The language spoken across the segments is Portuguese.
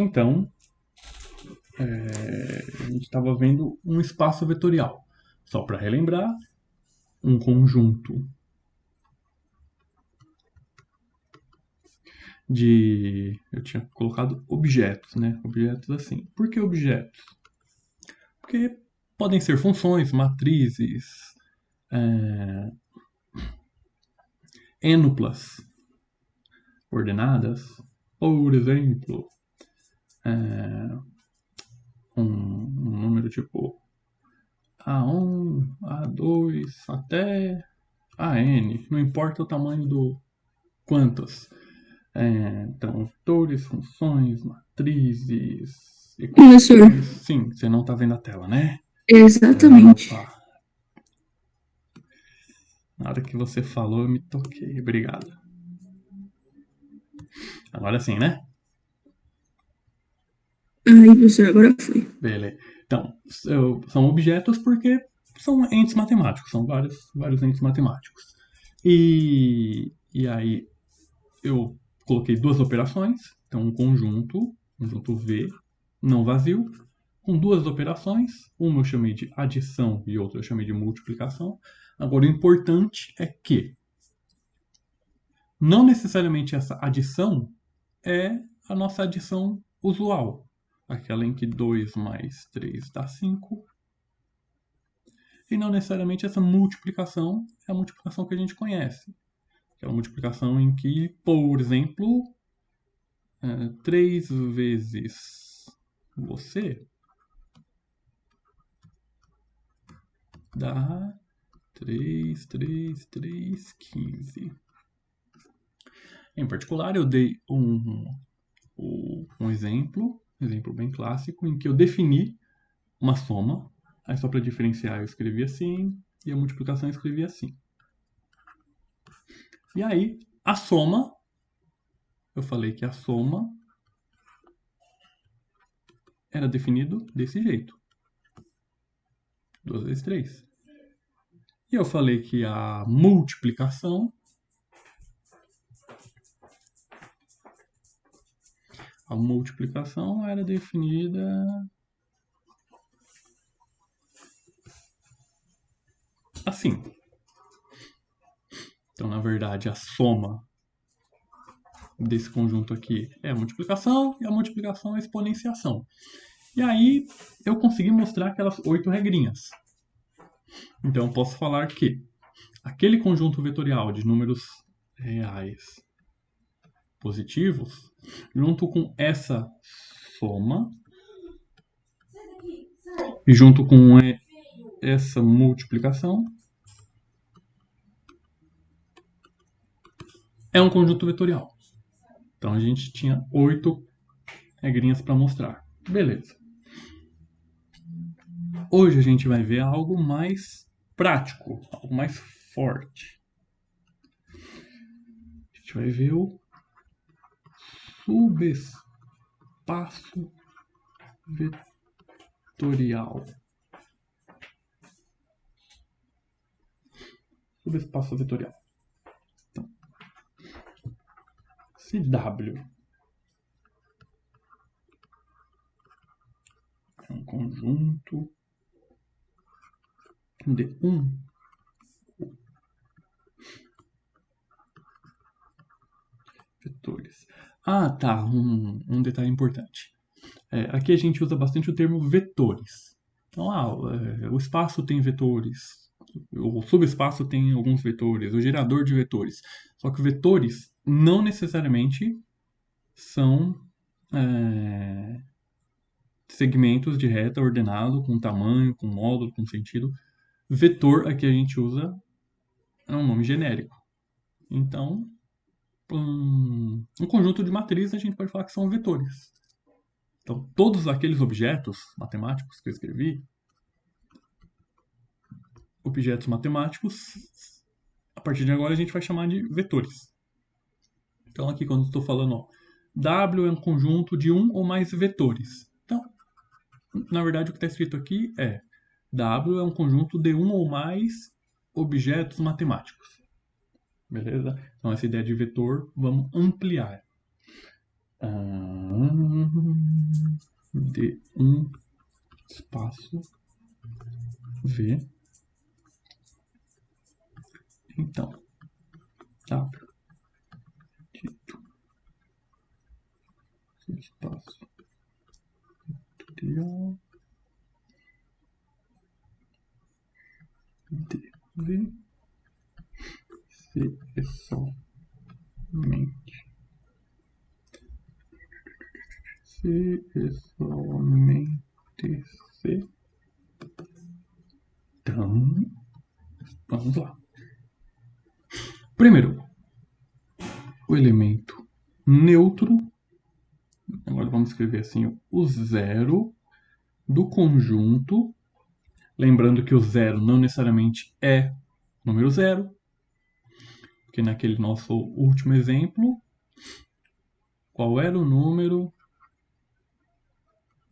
Então, a gente estava vendo um espaço vetorial. Só para relembrar, um conjunto de... Eu tinha colocado objetos, né? Objetos assim. Por que objetos? Porque podem ser funções, matrizes, ênuplas, ordenadas. Por exemplo, um número tipo A1, A2, até AN. Não importa o tamanho do quantas. Então, vetores, funções, matrizes, Professor, equações. Sim, você não está vendo a tela, né? exatamente. Opa, na hora que você falou, eu me toquei. Obrigado. Agora sim, né? Aí, professor, agora foi. Beleza. Então, são objetos porque são entes matemáticos, são vários entes matemáticos. E aí eu coloquei duas operações, então um conjunto V, não vazio, com duas operações, uma eu chamei de adição e outra eu chamei de multiplicação. Agora, o importante é que não necessariamente essa adição é a nossa adição usual, aquela em que 2 mais 3 dá 5, e não necessariamente essa multiplicação é a multiplicação que a gente conhece, que é a multiplicação em que, por exemplo, 3 vezes você dá 15. Em particular, eu dei um exemplo bem clássico, em que eu defini uma soma, aí só para diferenciar eu escrevi assim, e a multiplicação eu escrevi assim. E aí, a soma, eu falei que a soma era definido desse jeito. 2 vezes 3. E eu falei que a multiplicação era definida assim. Então, na verdade, a soma desse conjunto aqui é a multiplicação e a multiplicação é a exponenciação. E aí eu consegui mostrar aquelas 8 regrinhas. Então, eu posso falar que aquele conjunto vetorial de números reais positivos, junto com essa soma e junto com essa multiplicação, é um conjunto vetorial. Então a gente tinha 8 regrinhas para mostrar. Beleza. Hoje a gente vai ver algo mais prático, algo mais forte. A gente vai ver o subespaço vetorial. Subespaço vetorial. Então, se W é um conjunto de vetores. Ah, tá. Um detalhe importante. Aqui a gente usa bastante o termo vetores. Então, o espaço tem vetores, o subespaço tem alguns vetores, o gerador de vetores. Só que vetores não necessariamente são segmentos de reta ordenado com tamanho, com módulo, com sentido. Vetor aqui a gente usa é um nome genérico. Então, um conjunto de matrizes a gente pode falar que são vetores. Então, todos aqueles objetos matemáticos que eu escrevi, objetos matemáticos, a partir de agora a gente vai chamar de vetores. Então, aqui quando eu estou falando, W é um conjunto de um ou mais vetores. Então, na verdade, o que está escrito aqui é W é um conjunto de um ou mais objetos matemáticos. Beleza? Então, essa ideia de vetor, vamos ampliar. D1 espaço V. Então, W dito espaço vetorial DV C é somente C é somente C. Então, vamos lá. Primeiro, o elemento neutro. Agora vamos escrever assim o zero do conjunto. Lembrando que o zero não necessariamente é número zero, porque naquele nosso último exemplo, qual era o número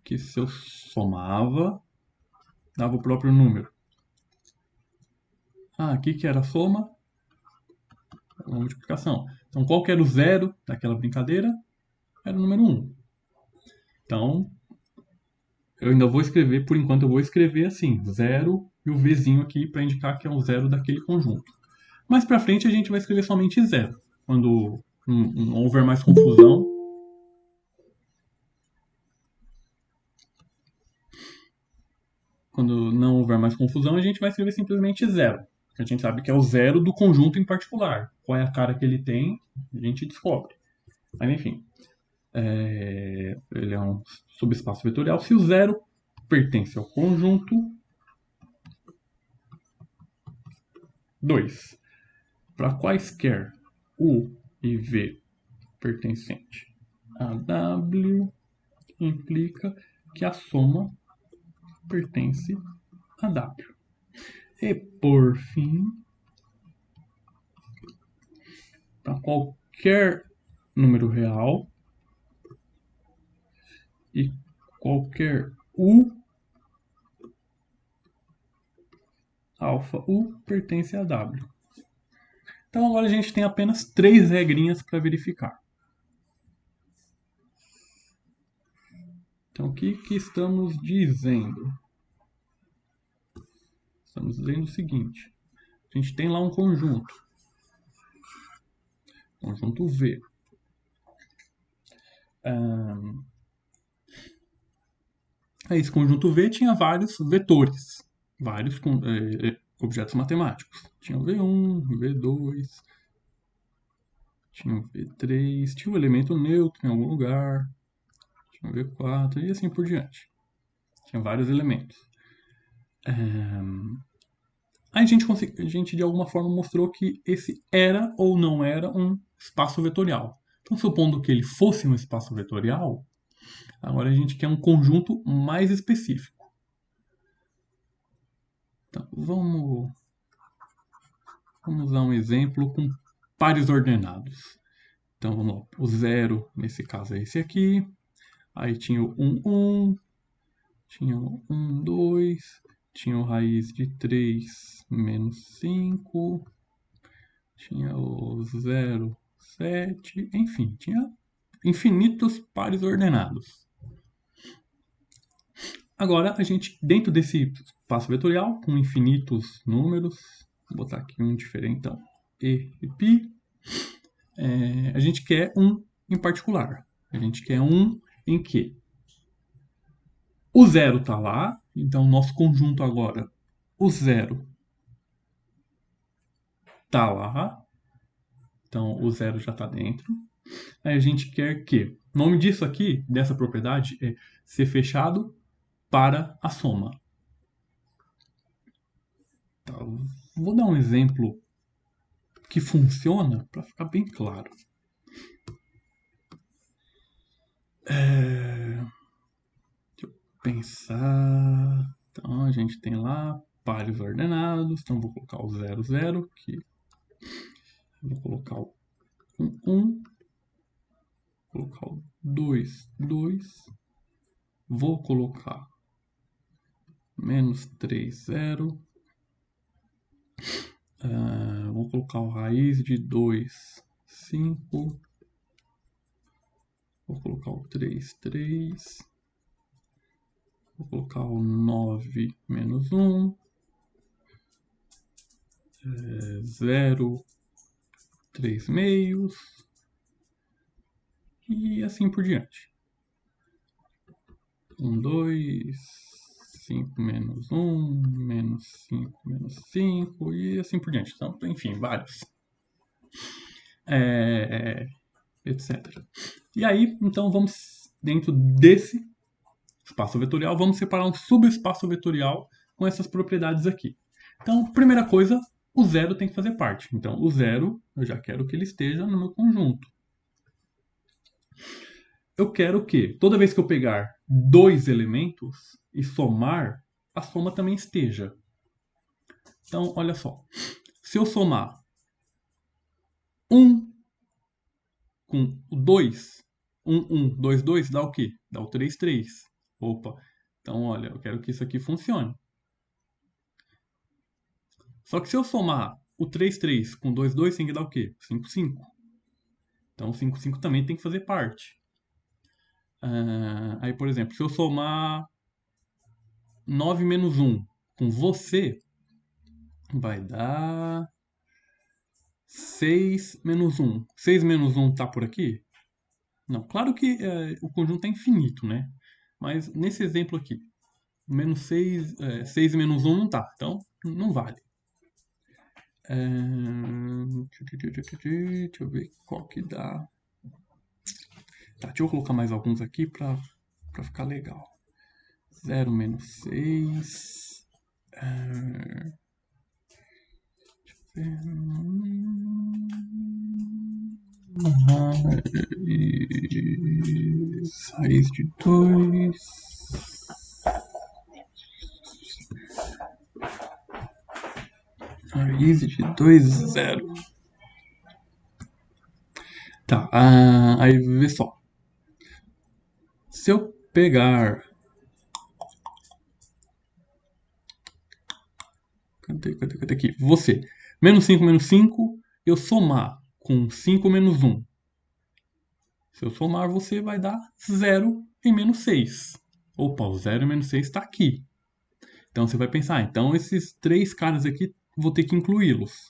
que se eu somava, dava o próprio número? Aqui que era a soma, a multiplicação. Então, qual que era o zero daquela brincadeira? Era o número 1. Então, eu ainda vou escrever, por enquanto eu vou escrever assim, 0 e o Vzinho aqui para indicar que é o zero daquele conjunto. Mais para frente a gente vai escrever somente 0. Quando não houver mais confusão, a gente vai escrever simplesmente 0. A gente sabe que é o zero do conjunto em particular. Qual é a cara que ele tem, a gente descobre. Mas enfim, ele é um subespaço vetorial. Se o zero pertence ao conjunto 2, para quaisquer U e V pertencente a W, implica que a soma pertence a W. E por fim, para qualquer número real e qualquer U, alfa U pertence a W. Então agora a gente tem apenas 3 regrinhas para verificar. Então o que estamos dizendo? Estamos dizendo o seguinte: a gente tem lá um conjunto V. Esse conjunto V tinha vários vetores, vários objetos matemáticos. Tinha o V1, V2, tinha o V3, tinha um elemento neutro em algum lugar, tinha o V4 e assim por diante. Tinha vários elementos. A gente de alguma forma mostrou que esse era ou não era um espaço vetorial. Então, supondo que ele fosse um espaço vetorial, agora a gente quer um conjunto mais específico. Então, vamos usar um exemplo com pares ordenados. Então, vamos lá. O 0, nesse caso, é esse aqui. Aí tinha o 1, 1. Tinha o 1, 2. Tinha o raiz de 3 menos 5. Tinha o 0, 7. Enfim, tinha infinitos pares ordenados. Agora, a gente, dentro desse espaço vetorial, com infinitos números, vou botar aqui um diferentão, E e π, a gente quer um em particular. A gente quer um em que o zero está lá, então nosso conjunto agora, o zero está lá, então o zero já está dentro. Aí a gente quer que, o nome disso aqui, dessa propriedade, é ser fechado para a soma. Então, vou dar um exemplo que funciona para ficar bem claro. Deixa eu pensar. Então a gente tem lá pares ordenados. Então vou colocar o 0, 0 aqui. Vou colocar o 1, 1. Vou colocar o 2, 2. Vou colocar menos 3, 0. Vou colocar o raiz de 2, 5. Vou colocar o 3, 3. Vou colocar o 9 menos 1. 0, 3 meios. E assim por diante. 1, 2, 5 menos 1, menos 5 menos 5, e assim por diante. Então, enfim, vários. Etc. E aí, então, vamos, dentro desse espaço vetorial, vamos separar um subespaço vetorial com essas propriedades aqui. Então, primeira coisa, o zero tem que fazer parte. Então, o zero, eu já quero que ele esteja no meu conjunto. Eu quero que, toda vez que eu pegar dois elementos e somar, a soma também esteja. Então, olha só. Se eu somar 1 com o 2, 1, 2, 2, dá o quê? Dá o 3, 3. Opa. Então, olha, eu quero que isso aqui funcione. Só que se eu somar o 3, 3 com 2, 2, tem que dar o quê? 5, 5. Então, 5, 5 também tem que fazer parte. Aí, por exemplo, se eu somar 9 menos 1 com você, vai dar 6 menos 1. 6 menos 1 tá por aqui? Não, claro que o conjunto é infinito, né? Mas nesse exemplo aqui, menos 6, 6 menos 1 não tá, então não vale. Deixa eu ver qual que dá. Tá, deixa eu colocar mais alguns aqui pra ficar legal. 0 menos 6. Raiz de 2. Raiz de 2, 0. Tá, aí vê só. Se eu pegar. Cadê aqui? Você. Menos 5 menos 5, eu somar com 5 menos 1. Se eu somar, você vai dar 0 e menos 6. Opa, o 0 e menos 6 está aqui. Então você vai pensar, então esses três caras aqui, vou ter que incluí-los.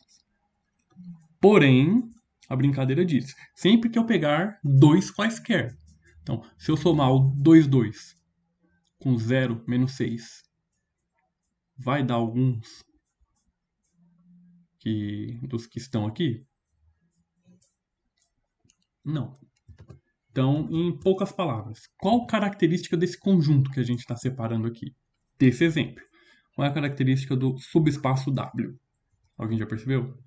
Porém, a brincadeira diz, sempre que eu pegar dois quaisquer. Então, se eu somar o 2, 2 com 0 menos 6, vai dar alguns dos que estão aqui? Não. Então, em poucas palavras, qual característica desse conjunto que a gente está separando aqui? Desse exemplo. Qual é a característica do subespaço W? Alguém já percebeu?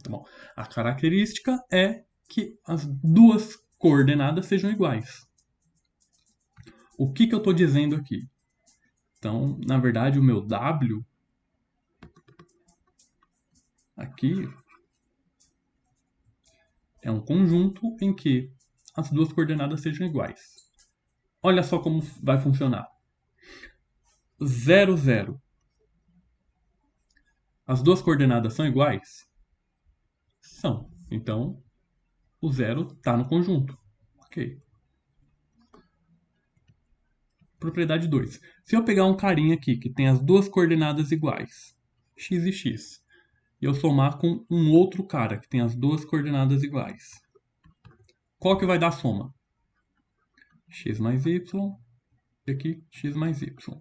Tá bom. A característica é que as duas coordenadas sejam iguais. O que eu estou dizendo aqui? Então, na verdade, o meu W aqui é um conjunto em que as duas coordenadas sejam iguais. Olha só como vai funcionar. 0, 0. As duas coordenadas são iguais? São. Então, o 0 está no conjunto. Ok. Propriedade 2. Se eu pegar um carinha aqui que tem as duas coordenadas iguais, x e x, e eu somar com um outro cara que tem as duas coordenadas iguais, qual que vai dar a soma? X mais y, e aqui x mais y.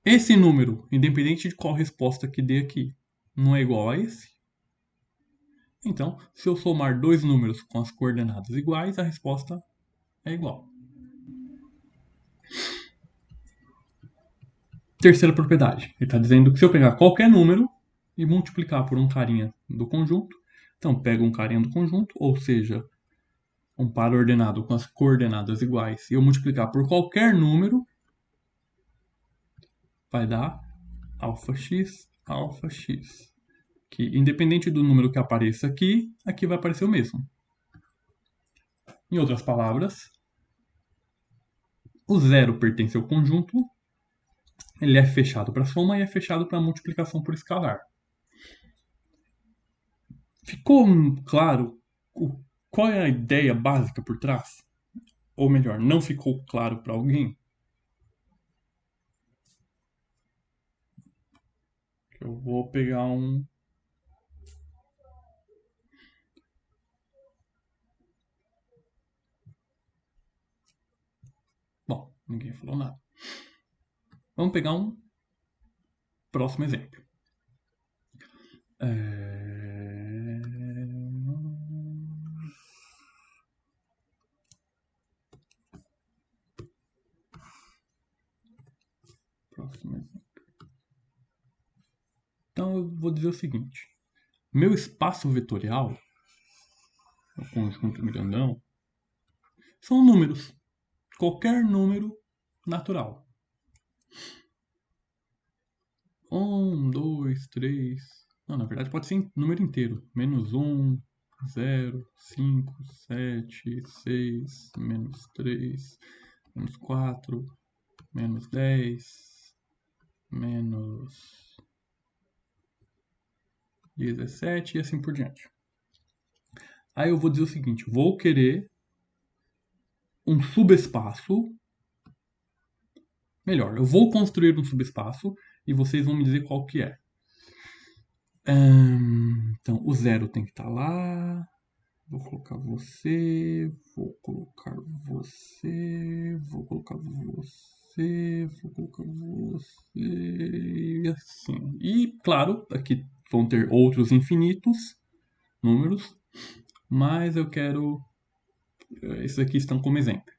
Esse número, independente de qual resposta que dê aqui, não é igual a esse? Então, se eu somar dois números com as coordenadas iguais, a resposta é igual. Terceira propriedade. Ele está dizendo que se eu pegar qualquer número e multiplicar por um carinha do conjunto, então pego um carinha do conjunto, ou seja, um par ordenado com as coordenadas iguais, e eu multiplicar por qualquer número, vai dar alfa x, que independente do número que apareça aqui, aqui vai aparecer o mesmo. Em outras palavras, O zero pertence ao conjunto, ele é fechado para soma e é fechado para multiplicação por escalar. Ficou claro qual é a ideia básica por trás? Ou melhor, não ficou claro para alguém? Eu vou pegar um. Bom, ninguém falou nada. Vamos pegar um próximo exemplo. Próximo exemplo. Então eu vou dizer o seguinte: meu espaço vetorial, o conjunto grandão, são números. Qualquer número natural. 1, 2, 3. Não, na verdade pode ser número inteiro. Menos 1, 0, 5, 7, 6, menos 3, menos 4, menos 10, menos 17 e assim por diante. Aí eu vou dizer o seguinte: vou querer um subespaço. Melhor, eu vou construir um subespaço e vocês vão me dizer qual que é. Então, o zero tem que estar lá. Vou colocar você, vou colocar você, vou colocar você, vou colocar você, e assim. E, claro, aqui vão ter outros infinitos números, mas eu quero. Esses aqui estão como exemplo.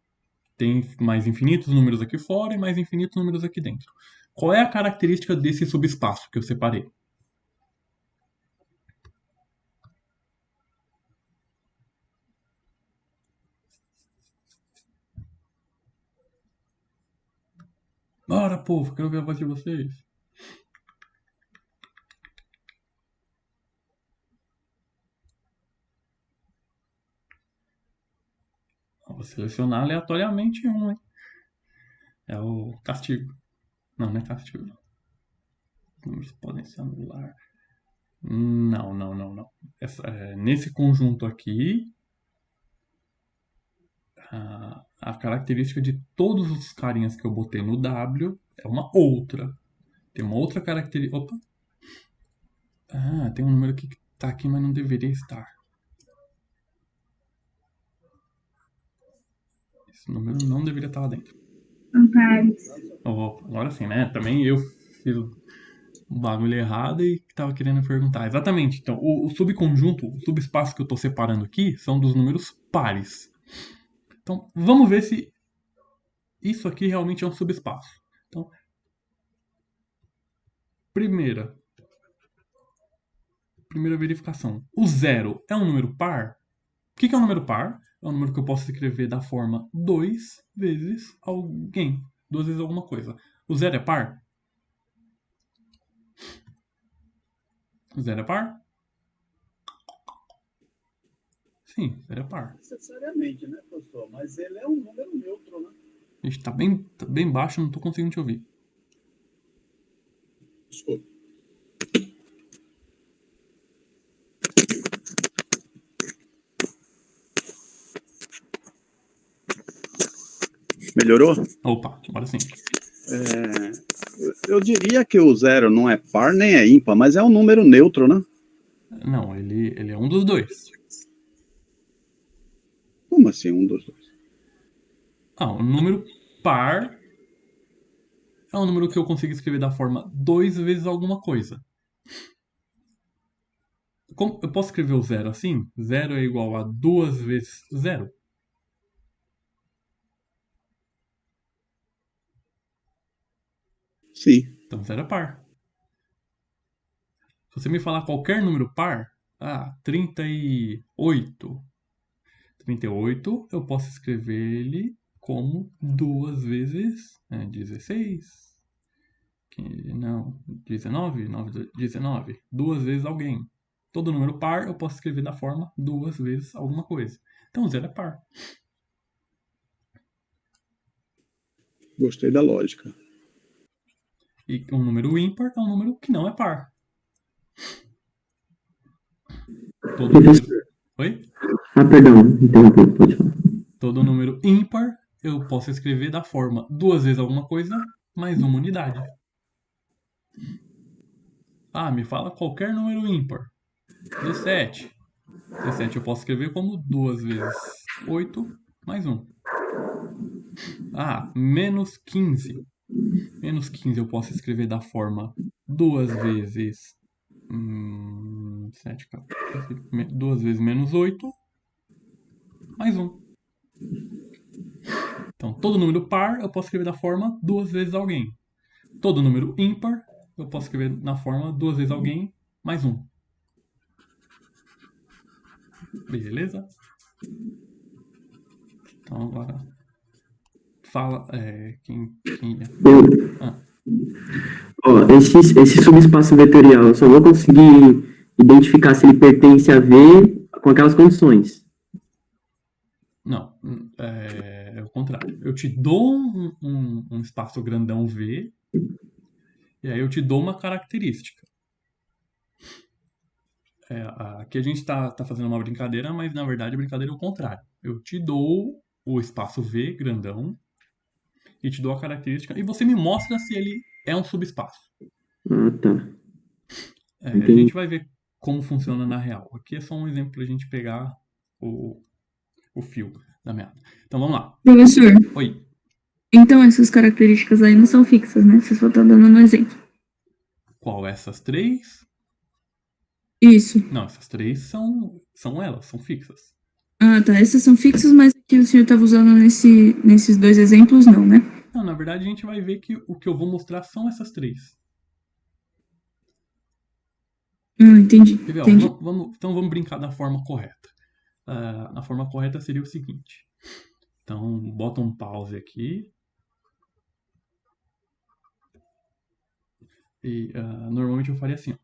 Tem mais infinitos números aqui fora e mais infinitos números aqui dentro. Qual é a característica desse subespaço que eu separei? Bora, povo, quero ver a voz de vocês. Vou selecionar aleatoriamente um, hein? É o castigo. Não, não é castigo. Números podem se anular. Não. Nesse conjunto aqui, a característica de todos os carinhas que eu botei no W é uma outra. Tem uma outra característica. Opa! Tem um número aqui que tá aqui, mas não deveria estar. Esse número não deveria estar lá dentro. Agora sim, né? Também eu fiz o bagulho errado e tava querendo perguntar. Exatamente. Então, o subconjunto, o subespaço que eu tô separando aqui são dos números pares. Então, vamos ver se isso aqui realmente é um subespaço. Então, primeira verificação. O zero é um número par? O que é um número par? É um número que eu posso escrever da forma 2 vezes alguém. 2 vezes alguma coisa. O zero é par? O zero é par? Sim, zero é par. Necessariamente, né, professor? Mas ele é um número neutro, né? Gente, tá bem baixo, não tô conseguindo te ouvir. Desculpa. Melhorou? Opa, agora sim. Eu diria que o zero não é par nem é ímpar, mas é um número neutro, né? Não, ele é um dos dois. Como assim, um dos dois? Um número par é um número que eu consigo escrever da forma 2 vezes alguma coisa. Eu posso escrever o zero assim? Zero é igual a 2 vezes zero. Sim. Então zero é par. Se você me falar qualquer número par, 38. 38, eu posso escrever ele como 2 vezes 16. Não, 19, 19. 2 vezes alguém. Todo número par eu posso escrever da forma 2 vezes alguma coisa. Então zero é par. Gostei da lógica. E um número ímpar é um número que não é par. Todo número... Oi? Perdão, interrompi, pode falar. Todo número ímpar eu posso escrever da forma 2 vezes alguma coisa mais uma unidade. Me fala qualquer número ímpar. 17. 17 eu posso escrever como 2 vezes 8 mais 1. Menos 15. Menos 15 eu posso escrever da forma 2 vezes 7, 2 vezes menos 8 mais 1. Então, todo número par eu posso escrever da forma 2 vezes alguém. Todo número ímpar eu posso escrever na forma 2 vezes alguém mais 1. Beleza? Então agora fala quem é. Esse subespaço vetorial, eu só vou conseguir identificar se ele pertence a V com aquelas condições. Não, é o contrário. Eu te dou um espaço grandão V, e aí eu te dou uma característica. Aqui a gente tá fazendo uma brincadeira, mas na verdade a brincadeira é o contrário. Eu te dou o espaço V grandão, e te dou a característica, e você me mostra se ele é um subespaço. Tá. A gente vai ver como funciona na real. Aqui é só um exemplo pra gente pegar o fio da meada. Então vamos lá. Professor, Oi. então essas características aí não são fixas, né? Você só tá dando um exemplo. Qual? Essas 3? Isso. Não, essas 3 são elas, são fixas. Tá. Essas são fixas, mas que o senhor estava usando nesses 2 exemplos, não, né? Não, na verdade a gente vai ver que o que eu vou mostrar são essas 3. Entendi. Quer ver? Entendi. Então vamos brincar da forma correta. A forma correta seria o seguinte. Então, bota um pause aqui. E normalmente eu faria assim.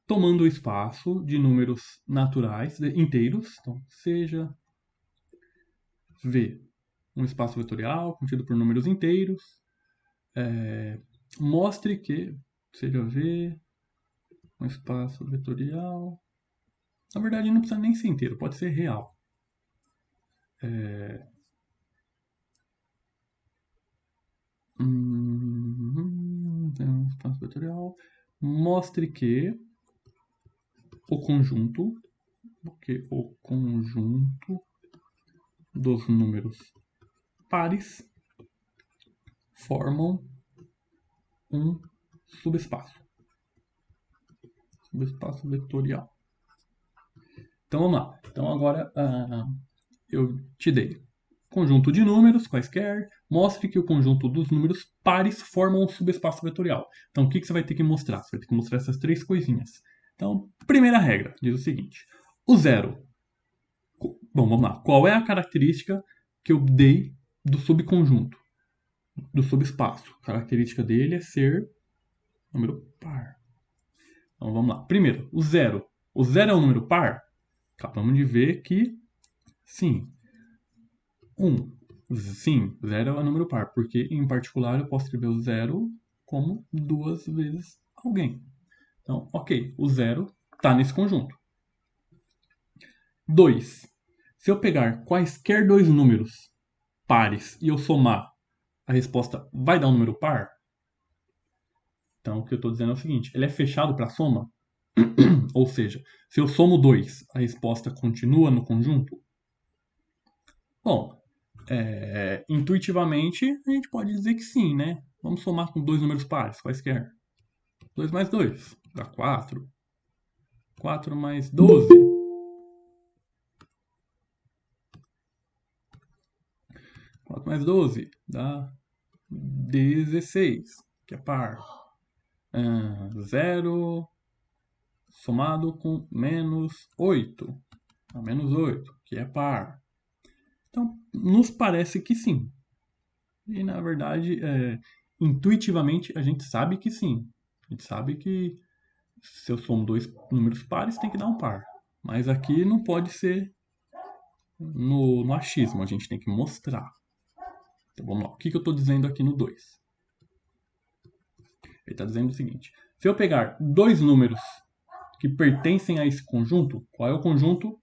Tomando o espaço de números naturais, inteiros. Então, seja V, um espaço vetorial contido por números inteiros. Mostre que seja V, um espaço vetorial. Na verdade, não precisa nem ser inteiro, pode ser real. Um espaço vetorial. Mostre que o conjunto dos números pares formam um subespaço vetorial. Então vamos lá. Então agora eu te dei conjunto de números quaisquer, mostre que o conjunto dos números pares formam um subespaço vetorial. Então o que você vai ter que mostrar? Você vai ter que mostrar essas 3 coisinhas. Então, primeira regra diz o seguinte: o zero. Bom, vamos lá. Qual é a característica que eu dei do subconjunto, do subespaço? A característica dele é ser número par. Então vamos lá. Primeiro, o zero. O zero é um número par? Acabamos de ver que sim. Sim, zero é um número par, porque em particular eu posso escrever o zero como 2 vezes alguém. Então, ok, o zero está nesse conjunto. 2. Se eu pegar quaisquer 2 números pares e eu somar, a resposta vai dar um número par? Então, o que eu estou dizendo é o seguinte: ele é fechado para soma? Ou seja, se eu somo 2, a resposta continua no conjunto? Bom, intuitivamente a gente pode dizer que sim, né? Vamos somar com 2 números pares, quaisquer. 2 mais 2 dá 4. 4 mais 12. 4 mais 12 dá 16, que é par. 0 somado com menos 8. Dá menos 8, que é par. Então, nos parece que sim. E, na verdade, intuitivamente, a gente sabe que sim. A gente sabe que se eu somo 2 números pares, tem que dar um par. Mas aqui não pode ser no achismo, a gente tem que mostrar. Então vamos lá. O que eu estou dizendo aqui no 2? Ele está dizendo o seguinte. Se eu pegar dois números que pertencem a esse conjunto, qual é o conjunto?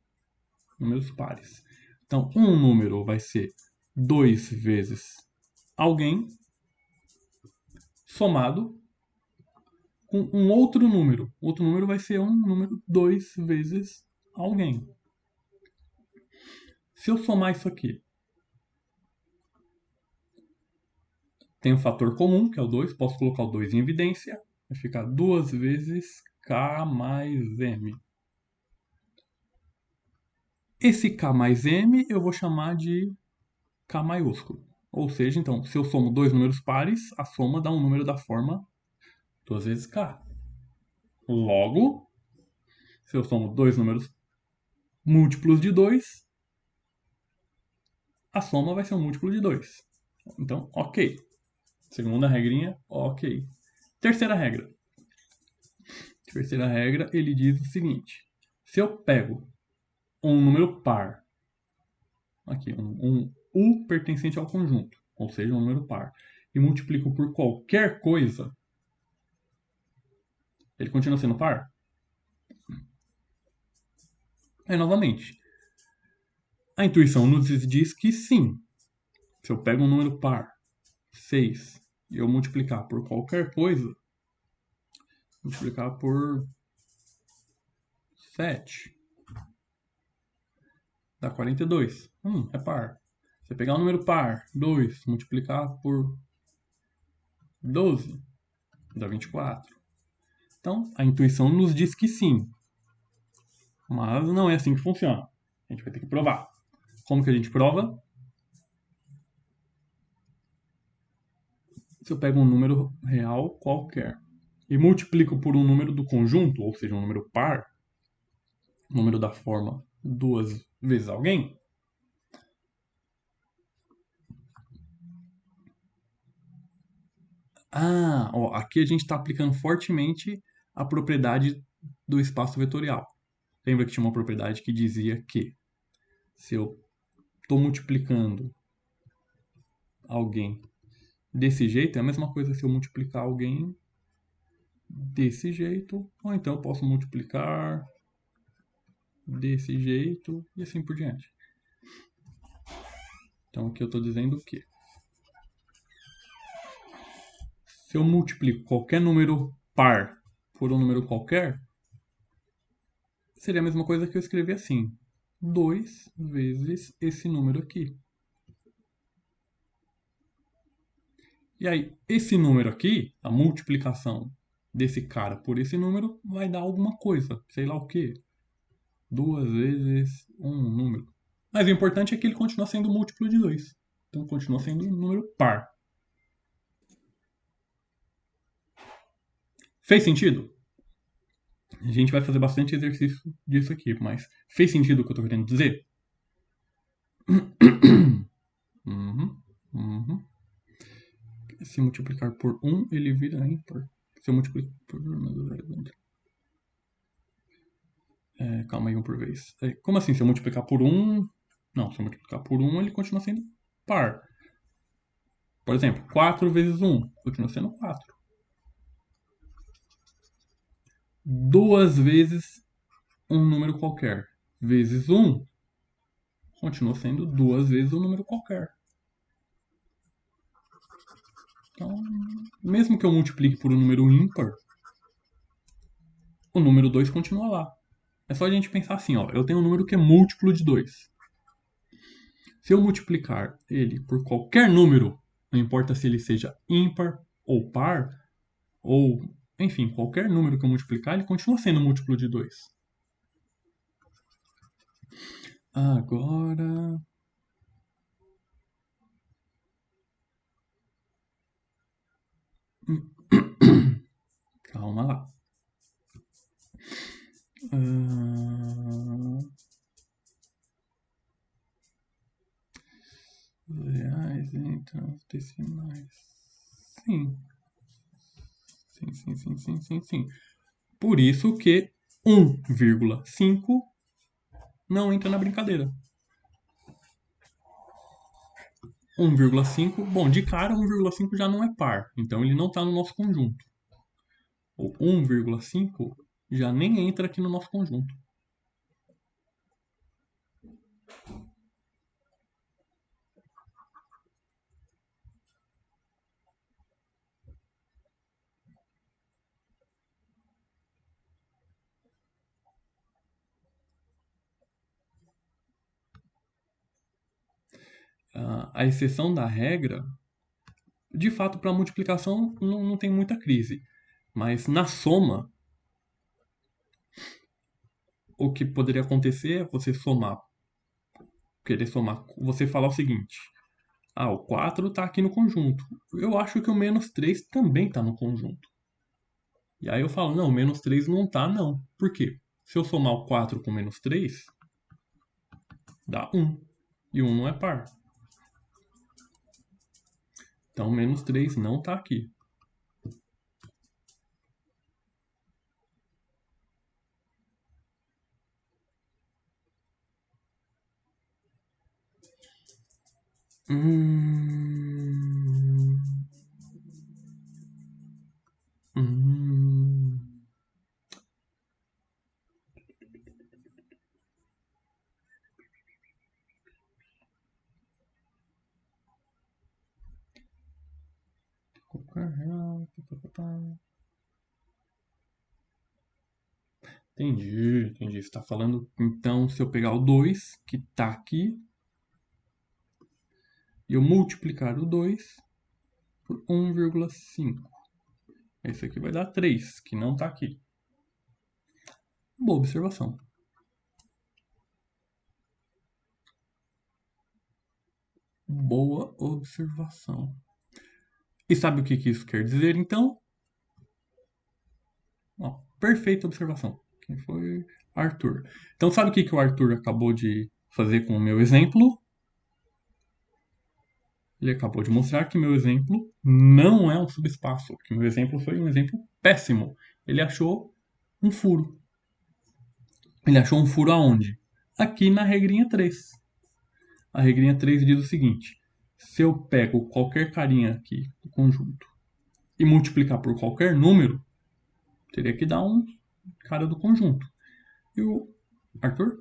Números pares. Então, um número vai ser 2 vezes alguém somado com um outro número. Outro número vai ser um número 2 vezes alguém. Se eu somar isso aqui, tem um fator comum, que é o 2. Posso colocar o 2 em evidência. Vai ficar 2 vezes K mais M. Esse K mais M eu vou chamar de K maiúsculo. Ou seja, então, se eu somo dois números pares, a soma dá um número da forma 2 vezes K. Logo, se eu somo dois números múltiplos de 2, a soma vai ser um múltiplo de 2. Então, ok. Segunda regrinha, ok. Terceira regra. Terceira regra, ele diz o seguinte. Se eu pego um número par, aqui, um U pertencente ao conjunto, ou seja, um número par, e multiplico por qualquer coisa, ele continua sendo par? Novamente, a intuição nos diz que sim. Se eu pego um número par, 6, e eu multiplicar por qualquer coisa, multiplicar por 7, dá 42. É par. Se eu pegar um número par, 2, multiplicar por 12, dá 24. Então, a intuição nos diz que sim. Mas não é assim que funciona. A gente vai ter que provar. Como que a gente prova? Se eu pego um número real qualquer e multiplico por um número do conjunto, ou seja, um número par, número da forma 2 vezes alguém, aqui a gente está aplicando fortemente a propriedade do espaço vetorial. Lembra que tinha uma propriedade que dizia que se eu estou multiplicando alguém desse jeito, é a mesma coisa se eu multiplicar alguém desse jeito, ou então eu posso multiplicar desse jeito e assim por diante. Então aqui eu estou dizendo que se eu multiplico qualquer número par por um número qualquer, seria a mesma coisa que eu escrever assim. 2 vezes esse número aqui. E aí, esse número aqui, a multiplicação desse cara por esse número, vai dar alguma coisa. Sei lá o quê. 2 vezes um número. Mas o importante é que ele continua sendo múltiplo de 2. Então, continua sendo um número par. Fez sentido? A gente vai fazer bastante exercício disso aqui, mas fez sentido o que eu estou querendo dizer? Se multiplicar por 1, ele vira ímpar. Se eu multiplicar por... calma aí, um por vez. Como assim? Se eu multiplicar por 1... Não, se eu multiplicar por 1, ele continua sendo par. Por exemplo, 4 vezes 1 continua sendo 4. 2 vezes um número qualquer vezes 1 continua sendo 2 vezes um número qualquer. Então, mesmo que eu multiplique por um número ímpar, o número 2 continua lá. É só a gente pensar assim, ó, eu tenho um número que é múltiplo de 2. Se eu multiplicar ele por qualquer número, não importa se ele seja ímpar ou par, ou, enfim, qualquer número que eu multiplicar, ele continua sendo múltiplo de 2. Agora... Calma lá. Reais entre os decimais. Sim. Sim. Por isso que 1,5 não entra na brincadeira. 1,5, bom, de cara 1,5 já não é par, então ele não está no nosso conjunto. O 1,5 já nem entra aqui no nosso conjunto. A exceção da regra, de fato, para multiplicação não tem muita crise. Mas na soma, o que poderia acontecer é você somar, querer somar, você falar o seguinte: ah, o 4 está aqui no conjunto. Eu acho que o menos 3 também está no conjunto. E aí eu falo, não, o menos 3 não tá, não. Por quê? Se eu somar o 4 com menos 3, dá 1. E 1 não é par. Então, menos 3 não tá aqui. Hum... Hum... Entendi, entendi. Você está falando, então, se eu pegar o 2, que está aqui, e eu multiplicar o 2 por 1,5. Esse aqui vai dar 3, que não está aqui. Boa observação. Boa observação. E sabe o que isso quer dizer, então? Ó, perfeita observação. Quem foi? Arthur. Então, sabe o que o Arthur acabou de fazer com o meu exemplo? Ele acabou de mostrar que meu exemplo não é um subespaço, que meu exemplo foi um exemplo péssimo. Ele achou um furo. Ele achou um furo aonde? Aqui na regrinha 3. A regrinha 3 diz o seguinte: se eu pego qualquer carinha aqui do conjunto e multiplicar por qualquer número, teria que dar um cara do conjunto. E o Arthur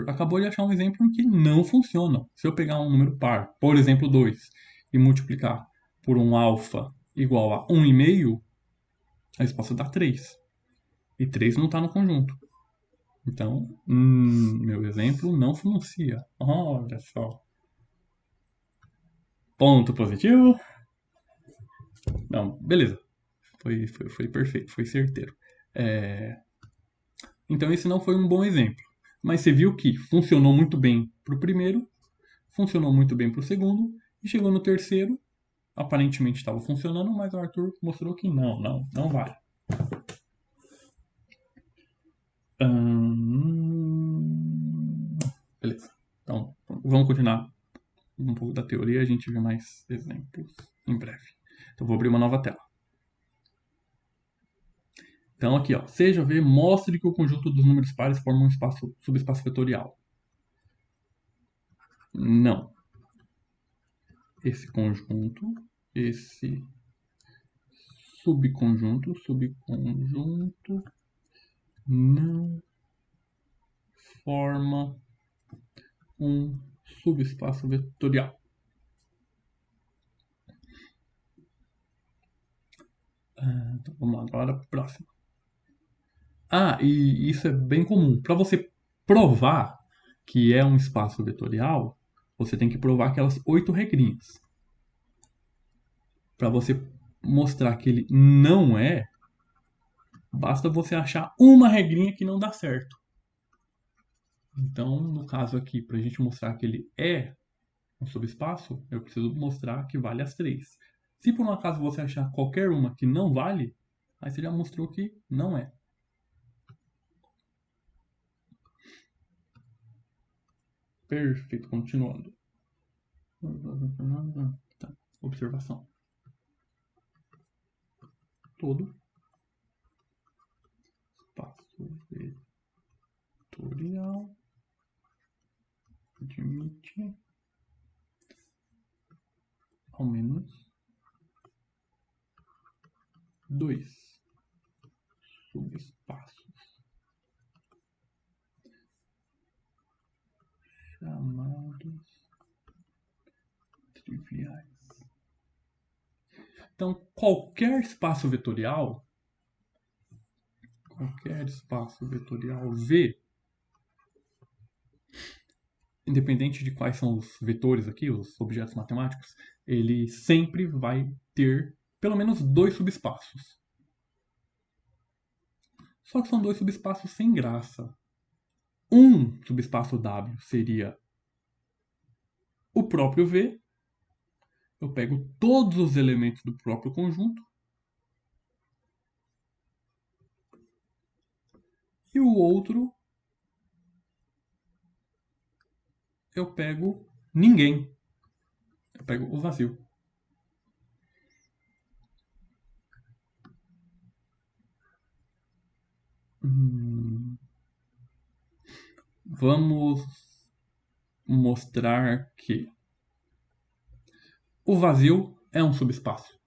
acabou de achar um exemplo em que não funciona. Se eu pegar um número par, por exemplo 2, e multiplicar por um alfa igual a 1,5, a resposta dá 3. E 3 não está no conjunto. Então, meu exemplo não funciona. Olha só. Ponto positivo. Não, beleza. Foi perfeito, foi certeiro. Então esse não foi um bom exemplo. Mas você viu que funcionou muito bem para o primeiro, funcionou muito bem para o segundo, e chegou no terceiro, aparentemente estava funcionando, mas o Arthur mostrou que não vale. Beleza. Então, vamos continuar um pouco da teoria, a gente vê mais exemplos em breve. Então, vou abrir uma nova tela. Então, aqui, ó, seja V, mostre que o conjunto dos números pares forma um subespaço vetorial. Não. Esse conjunto, esse subconjunto não forma um subespaço vetorial. Então, vamos lá, agora próximo. E isso é bem comum. Para você provar que é um espaço vetorial, você tem que provar aquelas 8 regrinhas. Para você mostrar que ele não é, basta você achar uma regrinha que não dá certo. Então, no caso aqui, para a gente mostrar que ele é um subespaço, eu preciso mostrar que vale as 3. Se por um acaso você achar qualquer uma que não vale, aí você já mostrou que não é. Perfeito, continuando. Tá. Observação. Todo espaço vetorial admite ao menos 2 subespaços chamados triviais. Então, qualquer espaço vetorial V, independente de quais são os vetores aqui, os objetos matemáticos, ele sempre vai ter pelo menos 2 subespaços. Só que são 2 subespaços sem graça. Um subespaço W seria o próprio V. Eu pego todos os elementos do próprio conjunto. E o outro, eu pego ninguém. Eu pego o vazio. Vamos mostrar que o vazio é um subespaço.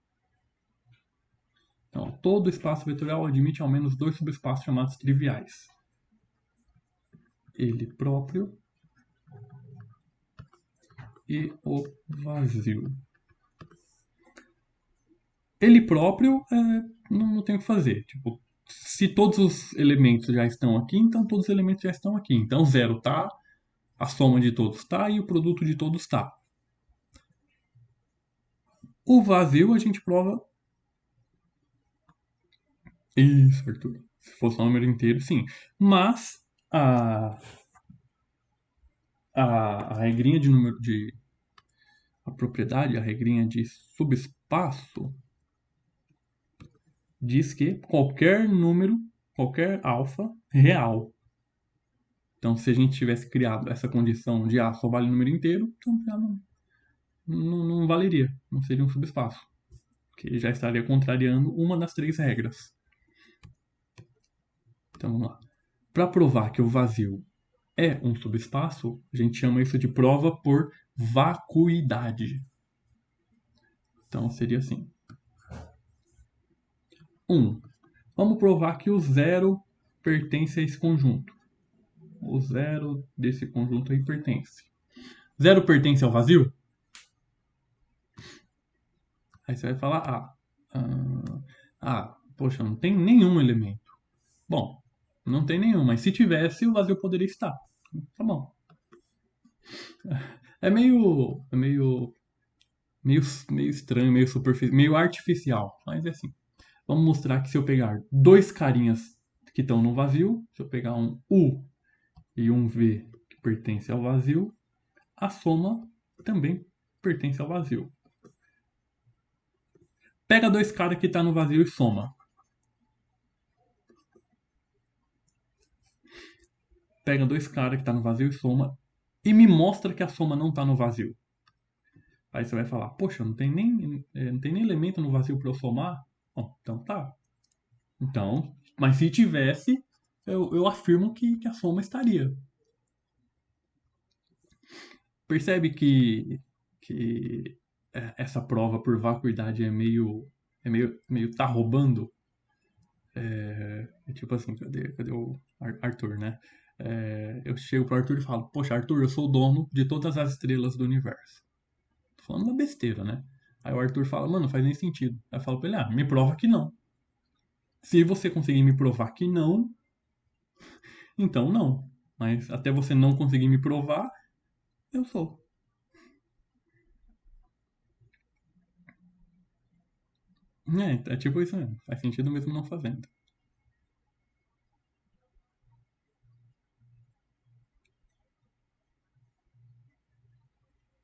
Então, todo espaço vetorial admite ao menos 2 subespaços chamados triviais. Ele próprio e o vazio. Ele próprio não tem o que fazer. Tipo, se todos os elementos já estão aqui, então todos os elementos já estão aqui. Então 0 tá, a soma de todos tá e o produto de todos tá. O vazio a gente prova. Isso, Arthur. Se fosse um número inteiro, sim. Mas a regrinha de número de. A propriedade, a regrinha de subespaço, diz que qualquer número, qualquer alfa real. Então, se a gente tivesse criado essa condição de A só vale número inteiro, então já não valeria, não seria um subespaço, porque já estaria contrariando uma das 3 regras. Então, vamos lá. Para provar que o vazio é um subespaço, a gente chama isso de prova por vacuidade. Então, seria assim. 1. Vamos provar que o 0 pertence a esse conjunto. O 0 desse conjunto aí pertence. 0 pertence ao vazio? Aí você vai falar, poxa, não tem nenhum elemento. Bom, não tem nenhum, mas se tivesse, o vazio poderia estar. Tá bom. É meio estranho, meio superficial, meio artificial, mas é assim. Vamos mostrar que se eu pegar 2 carinhas que estão no vazio, se eu pegar um U e um V que pertence ao vazio, a soma também pertence ao vazio. Pega 2 caras que estão no vazio e soma. Pega 2 caras que estão no vazio e soma. E me mostra que a soma não está no vazio. Aí você vai falar, poxa, não tem nem elemento no vazio para eu somar? Bom, então tá. Então, mas se tivesse, eu afirmo que a soma estaria. Percebe que essa prova por vacuidade é meio tá roubando? É tipo assim, cadê o Arthur, né? Eu chego pro Arthur e falo, poxa, Arthur, eu sou o dono de todas as estrelas do universo. Tô falando uma besteira, né? Aí o Arthur fala, mano, não faz nem sentido. Aí eu falo pra ele, me prova que não. Se você conseguir me provar que não, então não. Mas até você não conseguir me provar, eu sou. É tipo isso mesmo. Faz sentido mesmo não fazendo.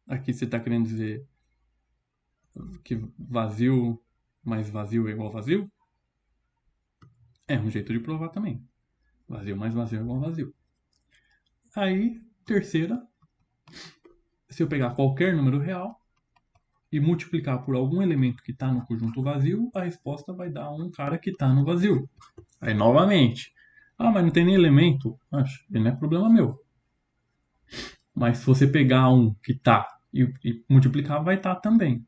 Aqui você está querendo dizer que vazio mais vazio é igual a vazio? É um jeito de provar também. Vazio mais vazio é igual a vazio. Aí, terceira, se eu pegar qualquer número real e multiplicar por algum elemento que está no conjunto vazio, a resposta vai dar um cara que está no vazio. Aí, novamente, mas não tem nem elemento. Acho, não é problema meu. Mas se você pegar um que está e multiplicar, vai estar também.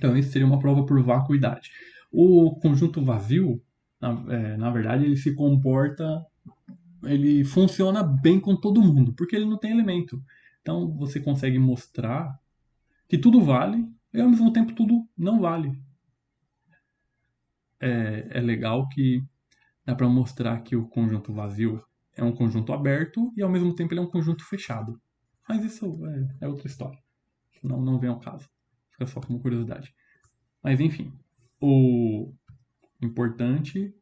Então, isso seria uma prova por vacuidade. O conjunto vazio, na verdade, ele funciona bem com todo mundo, porque ele não tem elemento. Então, você consegue mostrar que tudo vale e, ao mesmo tempo, tudo não vale. É legal que dá para mostrar que o conjunto vazio é um conjunto aberto e, ao mesmo tempo, ele é um conjunto fechado. Mas isso é outra história. Não vem ao caso. Fica só como curiosidade. Mas, enfim, o importante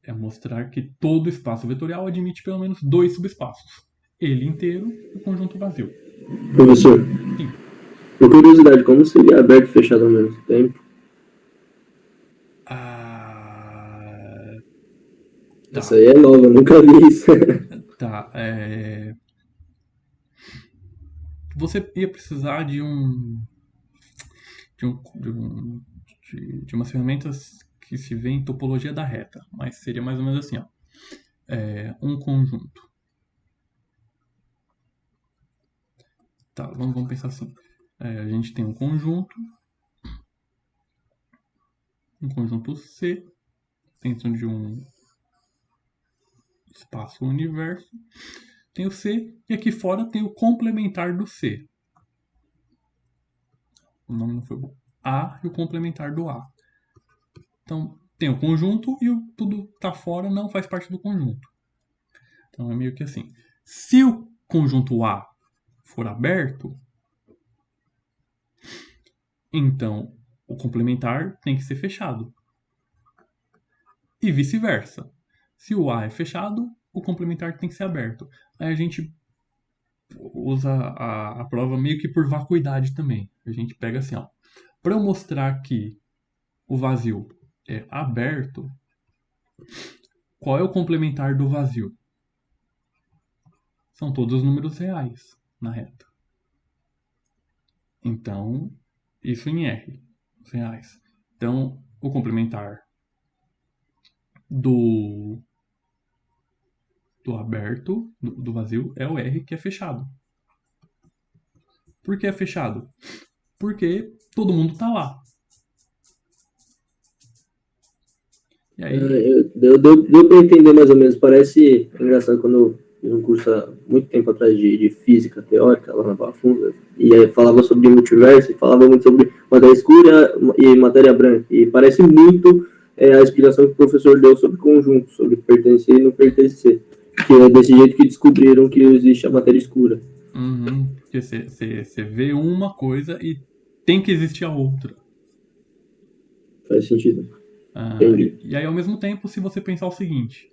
é mostrar que todo espaço vetorial admite pelo menos 2 subespaços. Ele inteiro e o conjunto vazio. Professor, Sim. por curiosidade, como seria aberto e fechado ao mesmo tempo? Tá. Essa aí é nova, nunca vi isso. Tá. Você ia precisar de umas ferramentas que se vê em topologia da reta, mas seria mais ou menos assim, ó. Um conjunto. Tá, vamos pensar assim. A gente tem um conjunto C dentro de um espaço universo. Tem o C e aqui fora tem o complementar do C. O nome não foi bom. A e o complementar do A. Então, tem o conjunto e tudo que tá fora não faz parte do conjunto. Então, é meio que assim. Se o conjunto A for aberto, então o complementar tem que ser fechado. E vice-versa. Se o A é fechado, o complementar tem que ser aberto. Aí a gente usa a prova meio que por vacuidade também. A gente pega assim, ó. Para eu mostrar que o vazio é aberto, qual é o complementar do vazio? São todos os números reais na reta. Então, isso em R, os reais. Então, o complementar do aberto, do vazio, é o R, que é fechado. Por que é fechado? Porque todo mundo tá lá. E aí... Deu para entender mais ou menos. Parece engraçado quando eu fiz um curso há muito tempo atrás de física teórica, lá na Pafunda, e aí falava sobre multiverso, e falava muito sobre matéria escura e matéria branca. E parece muito a explicação que o professor deu sobre conjunto, sobre pertencer e não pertencer. Que é desse jeito que descobriram que existe a matéria escura. Porque você vê uma coisa e tem que existir a outra. Faz sentido. Entendi. E aí, ao mesmo tempo, se você pensar o seguinte: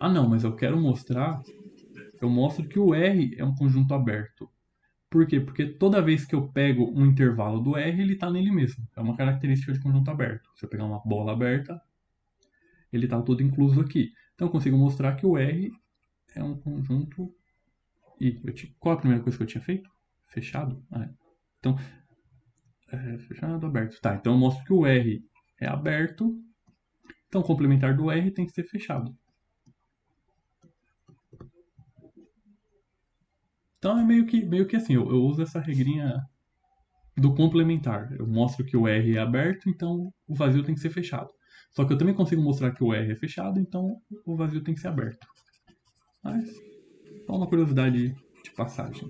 não, mas eu mostro que o R é um conjunto aberto. Por quê? Porque toda vez que eu pego um intervalo do R, ele está nele mesmo. É uma característica de conjunto aberto. Se eu pegar uma bola aberta, ele está todo incluso aqui. Então eu consigo mostrar que o R é um conjunto. Qual a primeira coisa que eu tinha feito? Fechado? Então, fechado, aberto. Tá, então eu mostro que o R é aberto. Então o complementar do R tem que ser fechado. Então é meio que assim, eu uso essa regrinha do complementar. Eu mostro que o R é aberto, então o vazio tem que ser fechado. Só que eu também consigo mostrar que o R é fechado, então o vazio tem que ser aberto. Mas só uma curiosidade de passagem.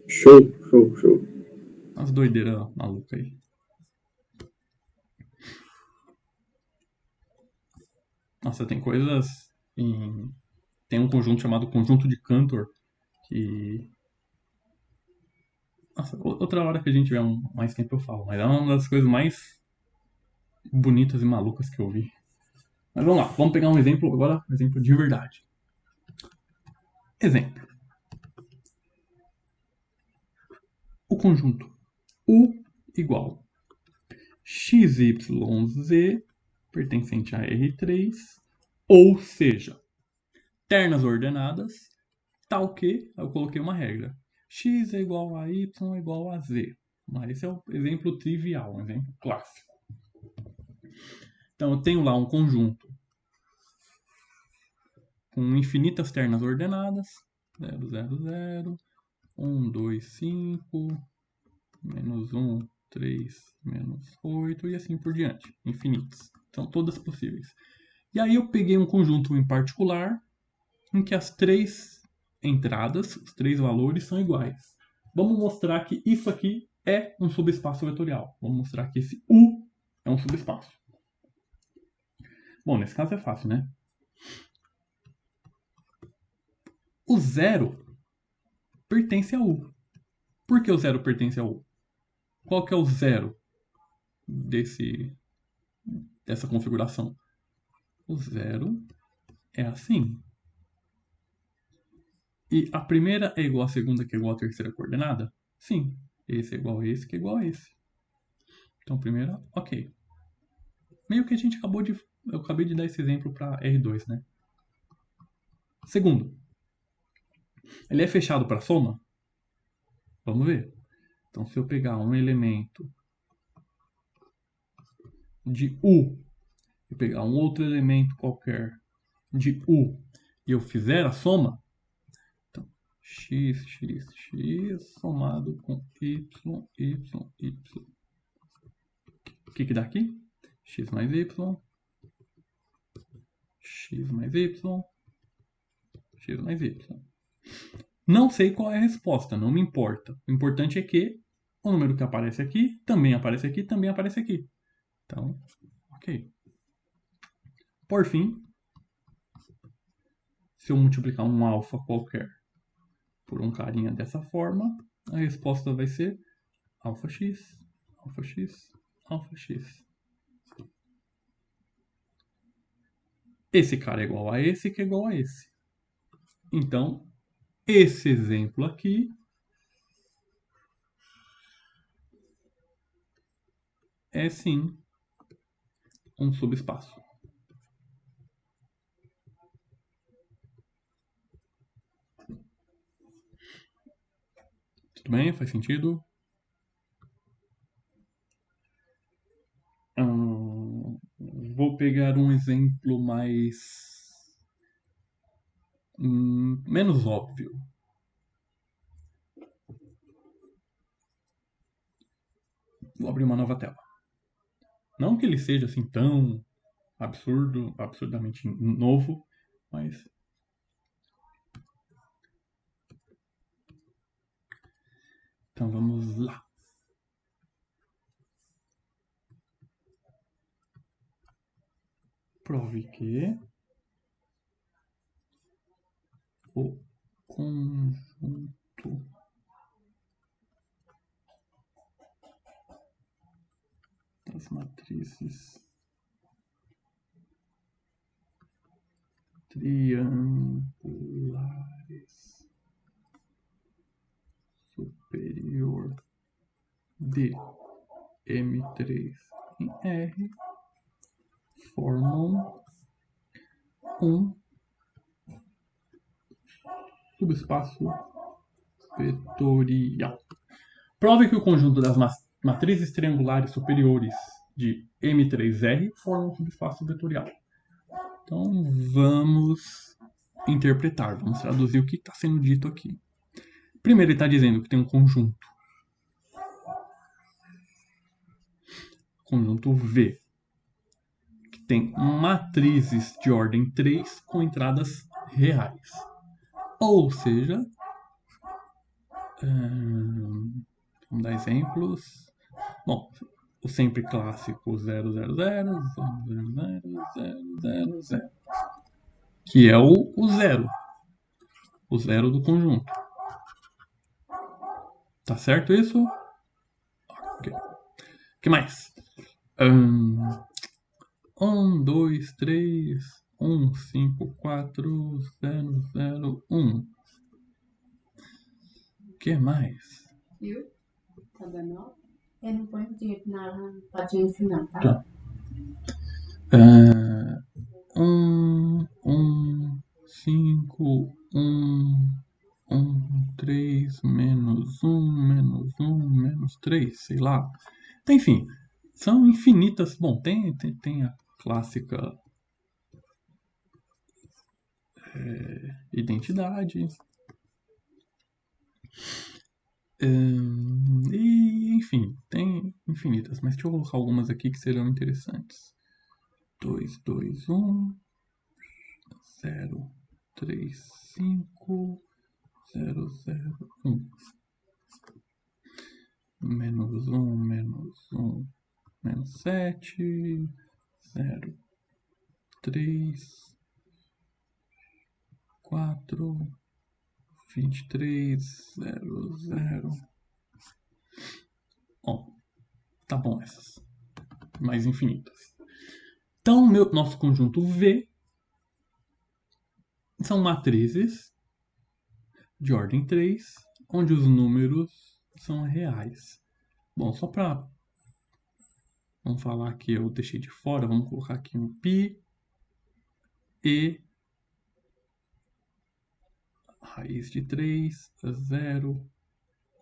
Show. Umas doideiras malucas aí. Nossa, tem coisas Tem um conjunto chamado conjunto de Cantor que... Nossa, outra hora que a gente tiver mais tempo eu falo. Mas é uma das coisas mais bonitas e malucas que eu vi. Mas vamos lá, vamos pegar um exemplo agora, um exemplo de verdade. Exemplo. O conjunto U igual XYZ pertencente a R3, ou seja, ternas ordenadas, tal que, eu coloquei uma regra, x é igual a y é igual a z. Mas esse é o exemplo trivial, um exemplo clássico. Então eu tenho lá um conjunto com infinitas ternas ordenadas, 0, 0, 0, 1, 2, 5, menos 1, 3, menos 8 e assim por diante. Infinitos. São todas possíveis. E aí eu peguei um conjunto em particular em que as 3 entradas, os 3 valores são iguais. Vamos mostrar que isso aqui é um subespaço vetorial. Vamos mostrar que esse U é um subespaço. Bom, nesse caso é fácil, né? O 0 pertence a U. Por que o 0 pertence a U? Qual que é o 0 dessa configuração? O 0 é assim. E a primeira é igual à segunda, que é igual à terceira coordenada? Sim. Esse é igual a esse, que é igual a esse. Então, primeira, ok. Meio que a gente eu acabei de dar esse exemplo para R2, né? Segundo, ele é fechado para soma? Vamos ver. Então, se eu pegar um elemento de U e pegar um outro elemento qualquer de U e eu fizer a soma, então, x somado com y. O que dá aqui? X mais y, x mais y, x mais y. Não sei qual é a resposta, não me importa. O importante é que o número que aparece aqui, também aparece aqui, também aparece aqui. Então, ok. Por fim, se eu multiplicar um alfa qualquer por um carinha dessa forma, a resposta vai ser alfa x, alfa x, alfa x. Esse cara é igual a esse, que é igual a esse. Então, esse exemplo aqui é sim um subespaço. Tudo bem? Faz sentido? Vou pegar um exemplo menos óbvio. Vou abrir uma nova tela. Não que ele seja assim tão absurdamente novo, mas então vamos lá. Prove que o conjunto das matrizes triangulares superior de M3 em R formam um subespaço vetorial. Prove que o conjunto das matrizes triangulares superiores de M3R forma um subespaço vetorial. Então vamos interpretar, vamos traduzir o que está sendo dito aqui. Primeiro ele está dizendo que tem um conjunto V, que tem matrizes de ordem 3 com entradas reais. Ou seja, vamos dar exemplos. Bom, o sempre clássico 0, 0, 0, 0, 0, 0, 0, 0, que é o zero. O zero do conjunto. Tá certo isso? Ok. O que mais? 1, 2, 3, 1, 5, 4, 0, 0, 1. O que mais? Viu? Tá dando? Eu não ponho dinheiro na patinha final, tá? Tá. 1, 5, 1, 3, menos 3, sei lá. Enfim, são infinitas. Bom, tem a clássica identidade. E enfim, tem infinitas, mas deixa eu colocar algumas aqui que serão interessantes. 2, 2, 1, 0, 3, 5, 0, 0, 1. Menos 1, menos 1, menos 7, 0, 3, 4, 23, 0, 0. Bom, tá bom essas. Mais infinitas. Então, nosso conjunto V são matrizes de ordem 3, onde os números são reais. Bom, só para vamos falar que eu deixei de fora, vamos colocar aqui um π e raiz de 3, 0,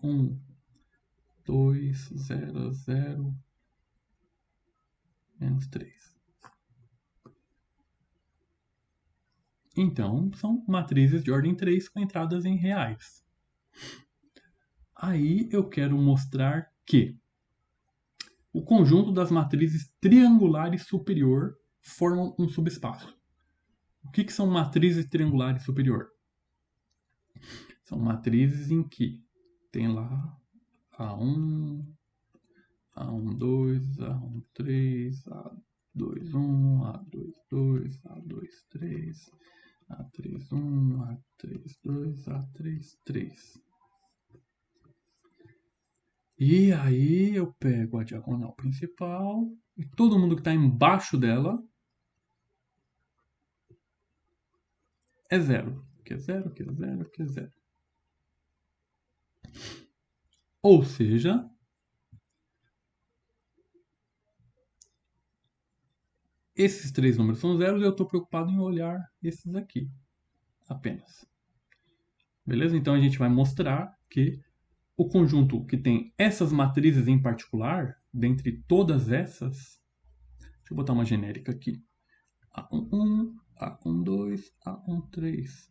1, 2, 0, 0, menos 3. Então, são matrizes de ordem 3 com entradas em reais. Aí eu quero mostrar que o conjunto das matrizes triangulares superior formam um subespaço. O que são matrizes triangulares superior? São matrizes em que tem lá A1, A12, A13, A21, A22, A23, A31, A32, A33. E aí eu pego a diagonal principal e todo mundo que está embaixo dela é zero. Que é zero, que é zero, que é zero. Ou seja, esses três números são zeros e eu estou preocupado em olhar esses aqui apenas. Beleza? Então a gente vai mostrar que o conjunto que tem essas matrizes em particular, dentre todas essas, deixa eu botar uma genérica aqui. A11, A12, A13,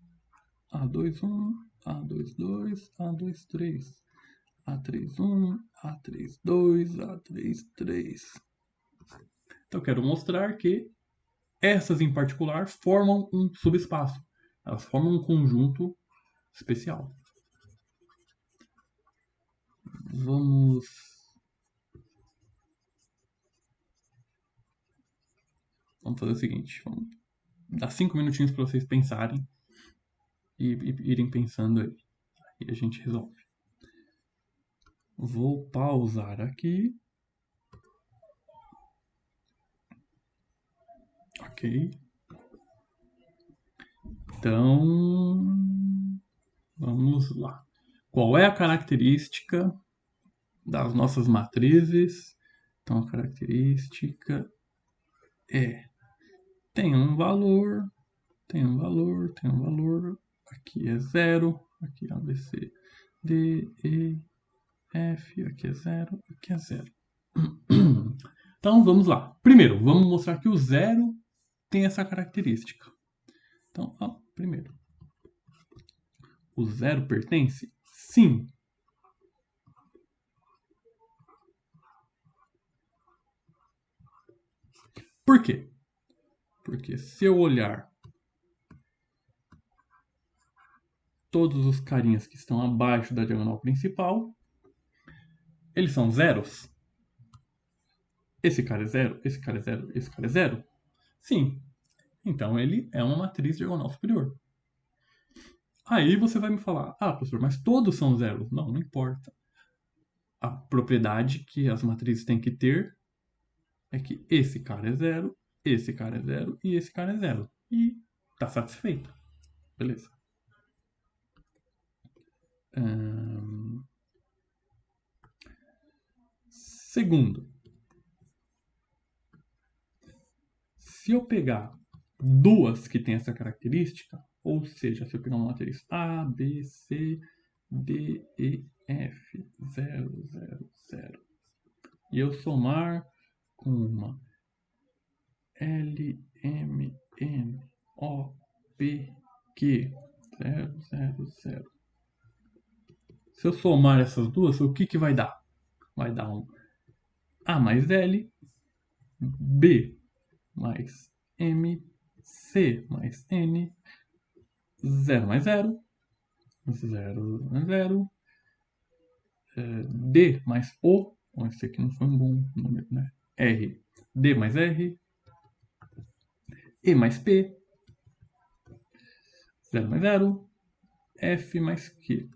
A21, A22, A23, A31, A32, A33. Então eu quero mostrar que essas em particular formam um subespaço. Elas formam um conjunto especial. Vamos fazer o seguinte. Vamos dar 5 minutinhos para vocês pensarem e irem pensando aí. E a gente resolve. Vou pausar aqui. Ok. Então, vamos lá. Qual é a característica das nossas matrizes? Então, a característica é: tem um valor, tem um valor, tem um valor. Aqui é 0, aqui é A, B, C, D, E, F, aqui é 0, aqui é 0. Então, vamos lá. Primeiro, vamos mostrar que o 0 tem essa característica. Então, primeiro, o 0 pertence? Sim. Por quê? Porque se eu olhar todos os carinhas que estão abaixo da diagonal principal, eles são zeros. Esse cara é zero, esse cara é zero, esse cara é zero? Sim. Então ele é uma matriz diagonal superior. Aí você vai me falar, professor, mas todos são zeros. Não, não importa. A propriedade que as matrizes têm que ter é que esse cara é zero, esse cara é zero e esse cara é zero. E tá satisfeito. Beleza. Segundo, se eu pegar duas que tem essa característica, ou seja, se eu pegar uma matriz A, B, C, D, E, F, 0, 0, 0, e eu somar com uma L, M, N, O, P, Q, 0, 0, 0. Se eu somar essas duas, o que vai dar? vai dar um A mais L, B mais M, C mais N, 0 mais 0, 0 mais 0, D mais O, bom, esse aqui não foi um bom número, né? R, D mais R, E mais P, 0 mais 0, F mais Q.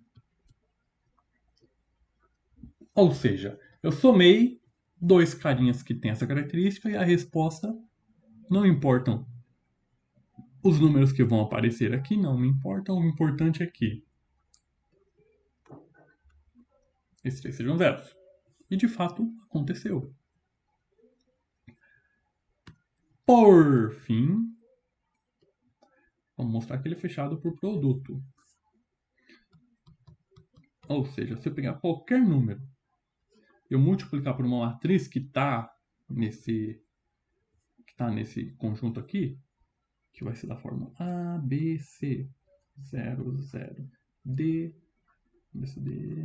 Ou seja, eu somei dois carinhas que têm essa característica e a resposta, não importam os números que vão aparecer aqui, não me importam, o importante é que esses três sejam zeros. E de fato aconteceu. Por fim, vamos mostrar que ele é fechado por produto. Ou seja, se eu pegar qualquer número e eu multiplicar por uma matriz que está nesse conjunto aqui, que vai ser da forma A, B, C, 0, 0, D, B, C, D,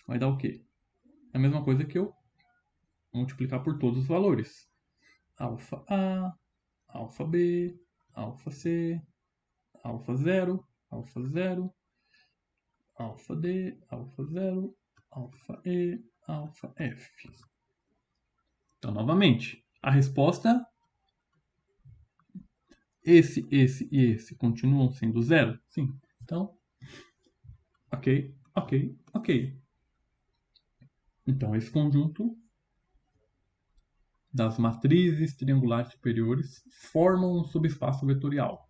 vai dar o quê? É a mesma coisa que eu multiplicar por todos os valores. Alfa A, alfa B, alfa C, alfa 0, alfa 0, alfa D, alfa 0, alfa E, alfa F. Então, novamente, a resposta, esse e esse continuam sendo zero? Sim. Então, ok. Então, esse conjunto das matrizes triangulares superiores formam um subespaço vetorial.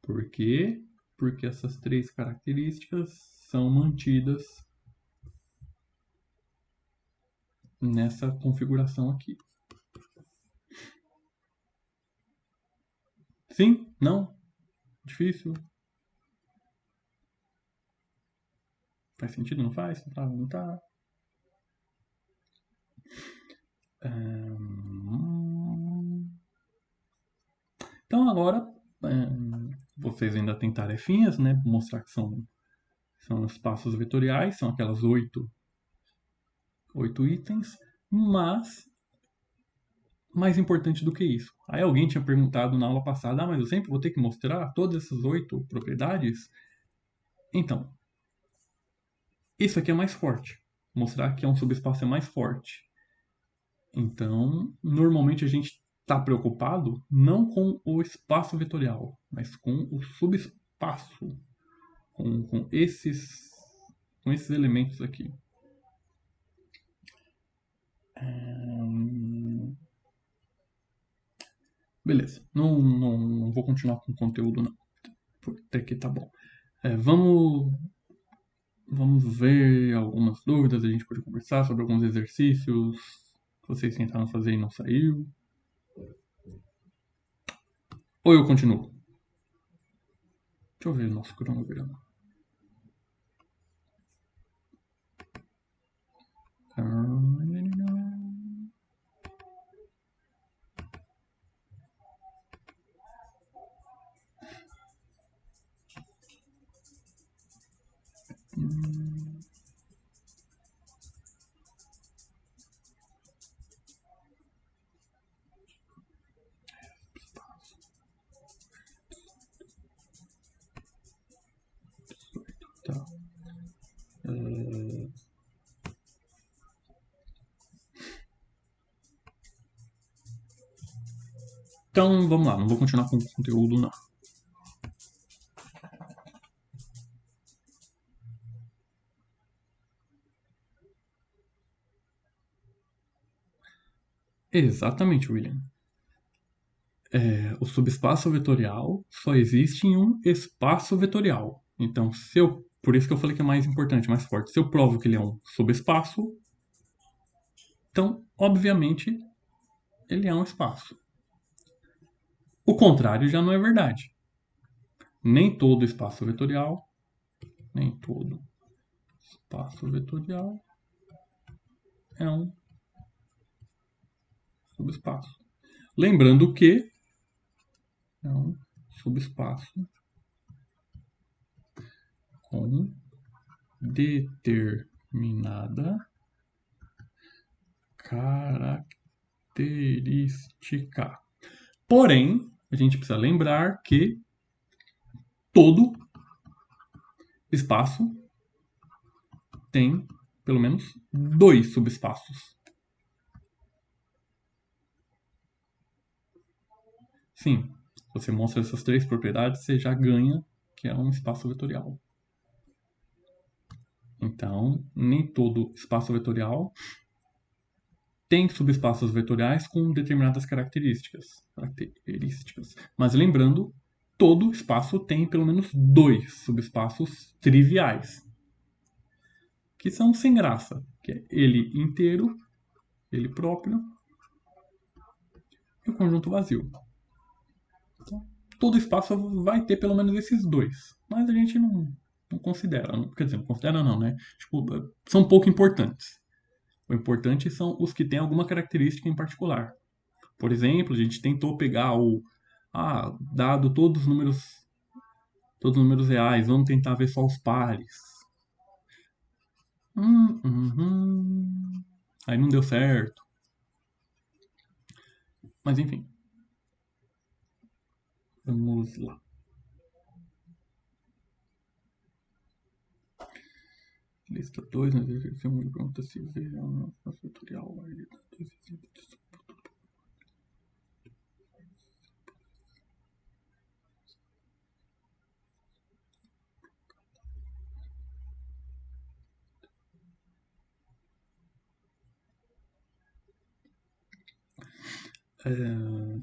Por quê? Porque essas três características são mantidas nessa configuração aqui. Sim? Não? Difícil? Faz sentido? Não faz? Não tá? Então agora vocês ainda têm tarefinhas, né? Mostrar que são espaços vetoriais, são aquelas 8 itens, mas mais importante do que isso. Aí alguém tinha perguntado na aula passada, mas eu sempre vou ter que mostrar todas essas 8 propriedades? Então, isso aqui é mais forte. Mostrar que é um subespaço é mais forte. Então, normalmente a gente está preocupado não com o espaço vetorial, mas com o subespaço, com esses elementos aqui. Beleza, não vou continuar com o conteúdo não, até que tá bom. Vamos ver algumas dúvidas, a gente pode conversar sobre alguns exercícios que vocês tentaram fazer e não saiu. Ou eu continuo? Deixa eu ver o nosso cronograma. Tá. Então, vamos lá, não vou continuar com o conteúdo, não. Exatamente, William. O subespaço vetorial só existe em um espaço vetorial. Então, por isso que eu falei que é mais importante, mais forte. Se eu provo que ele é um subespaço, então, obviamente, ele é um espaço. O contrário já não é verdade. Nem todo espaço vetorial é um subespaço. Lembrando que é um subespaço com determinado determinada característica. Porém, a gente precisa lembrar que todo espaço tem pelo menos 2 subespaços. Sim, se você mostra essas 3 propriedades, você já ganha que é um espaço vetorial. Então, nem todo espaço vetorial tem subespaços vetoriais com determinadas características. Mas lembrando, todo espaço tem pelo menos 2 subespaços triviais, que são sem graça, que é ele inteiro, ele próprio e o conjunto vazio. Então, todo espaço vai ter pelo menos esses 2, mas a gente não considera, quer dizer, não considera não, né? Tipo, são pouco importantes. O importante são os que têm alguma característica em particular. Por exemplo, a gente tentou pegar dado todos os números reais, vamos tentar ver só os pares. Aí não deu certo. Mas enfim. Vamos lá. Lista 2, na exercício 1, pergunta se V é um espaço vetorial.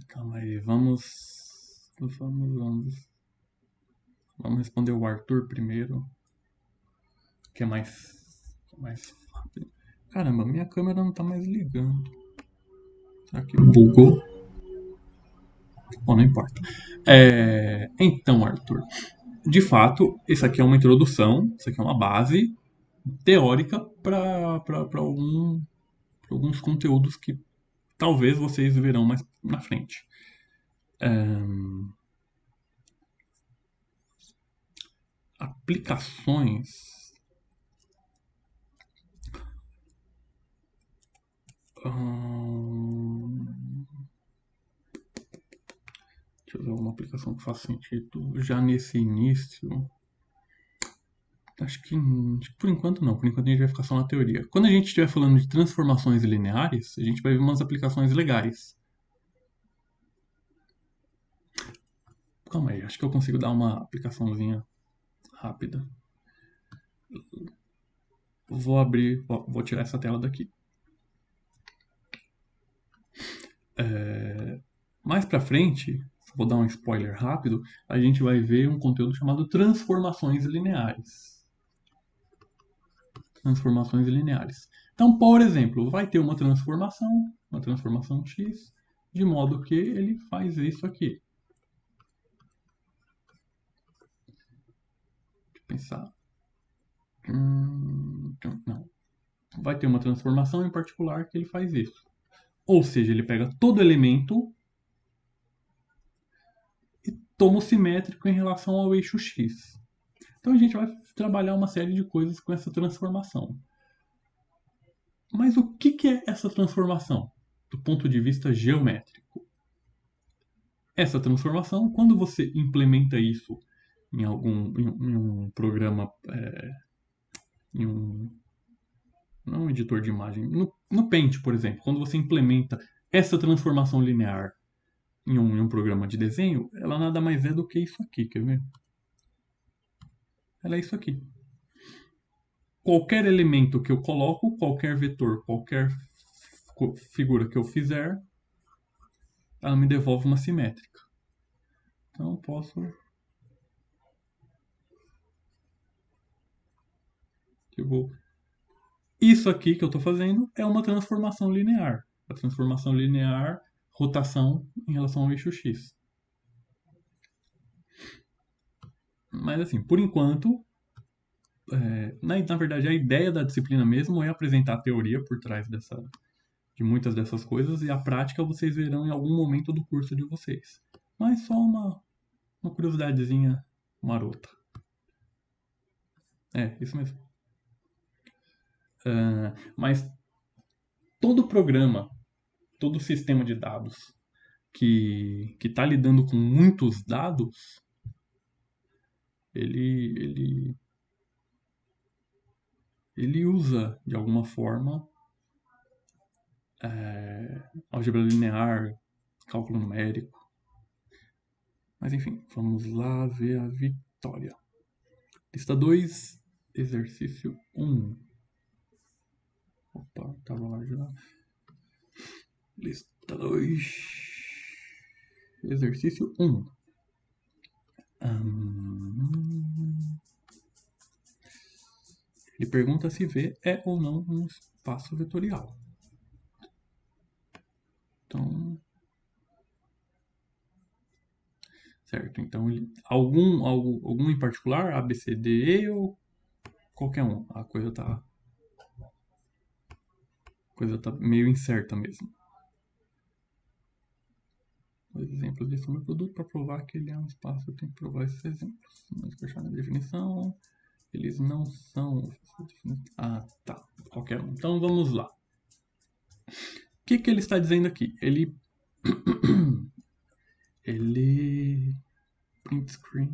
Calma aí, vamos responder o Arthur primeiro, que é mais rápido. Caramba, minha câmera não tá mais ligando. Será que bugou? Bom, não importa. Então, Arthur, de fato, isso aqui é uma introdução, isso aqui é uma base teórica para alguns conteúdos que talvez vocês verão mais na frente. Aplicações. Deixa eu ver uma aplicação que faça sentido já nesse início. Acho que por enquanto não. Por enquanto a gente vai ficar só na teoria. Quando a gente estiver falando de transformações lineares, a gente vai ver umas aplicações legais. Calma aí, acho que eu consigo dar uma aplicaçãozinha rápida. Vou tirar essa tela daqui. Mais pra frente, vou dar um spoiler rápido, a gente vai ver um conteúdo chamado transformações lineares. Transformações lineares. Então, por exemplo, vai ter uma transformação x, de modo que ele faz isso aqui. Deixa eu pensar. Não. Vai ter uma transformação em particular que ele faz isso. Ou seja, ele pega todo elemento e toma o simétrico em relação ao eixo x. Então a gente vai trabalhar uma série de coisas com essa transformação. Mas o que é essa transformação do ponto de vista geométrico? Essa transformação, quando você implementa isso em um programa, não um editor de imagem, no Paint, por exemplo, quando você implementa essa transformação linear em um programa de desenho, ela nada mais é do que isso aqui, quer ver? Ela é isso aqui. Qualquer elemento que eu coloco, qualquer vetor, qualquer figura que eu fizer, ela me devolve uma simétrica. Então eu posso... Isso aqui que eu estou fazendo é uma transformação linear. A transformação linear, rotação em relação ao eixo x. Mas assim, por enquanto, na verdade a ideia da disciplina mesmo é apresentar a teoria por trás de muitas dessas coisas, e a prática vocês verão em algum momento do curso de vocês. Mas só uma curiosidadezinha marota. Isso mesmo. Mas todo programa, todo sistema de dados que está lidando com muitos dados, ele usa, de alguma forma, álgebra linear, cálculo numérico. Mas enfim, vamos lá ver a vitória. Lista 2, exercício 1. Opa, estava lá já. Lista 2, exercício 1. Ele pergunta se V é ou não um espaço vetorial. Então, certo, então algum em particular, A, B, C, D, E ou qualquer um? A coisa tá meio incerta mesmo. Dois exemplos de soma e produto. Para provar que ele é um espaço, eu tenho que provar esses exemplos. Mas fechar na definição, eles não são. Ah, tá. Qualquer um. Então vamos lá. O que ele está dizendo aqui? Ele print screen.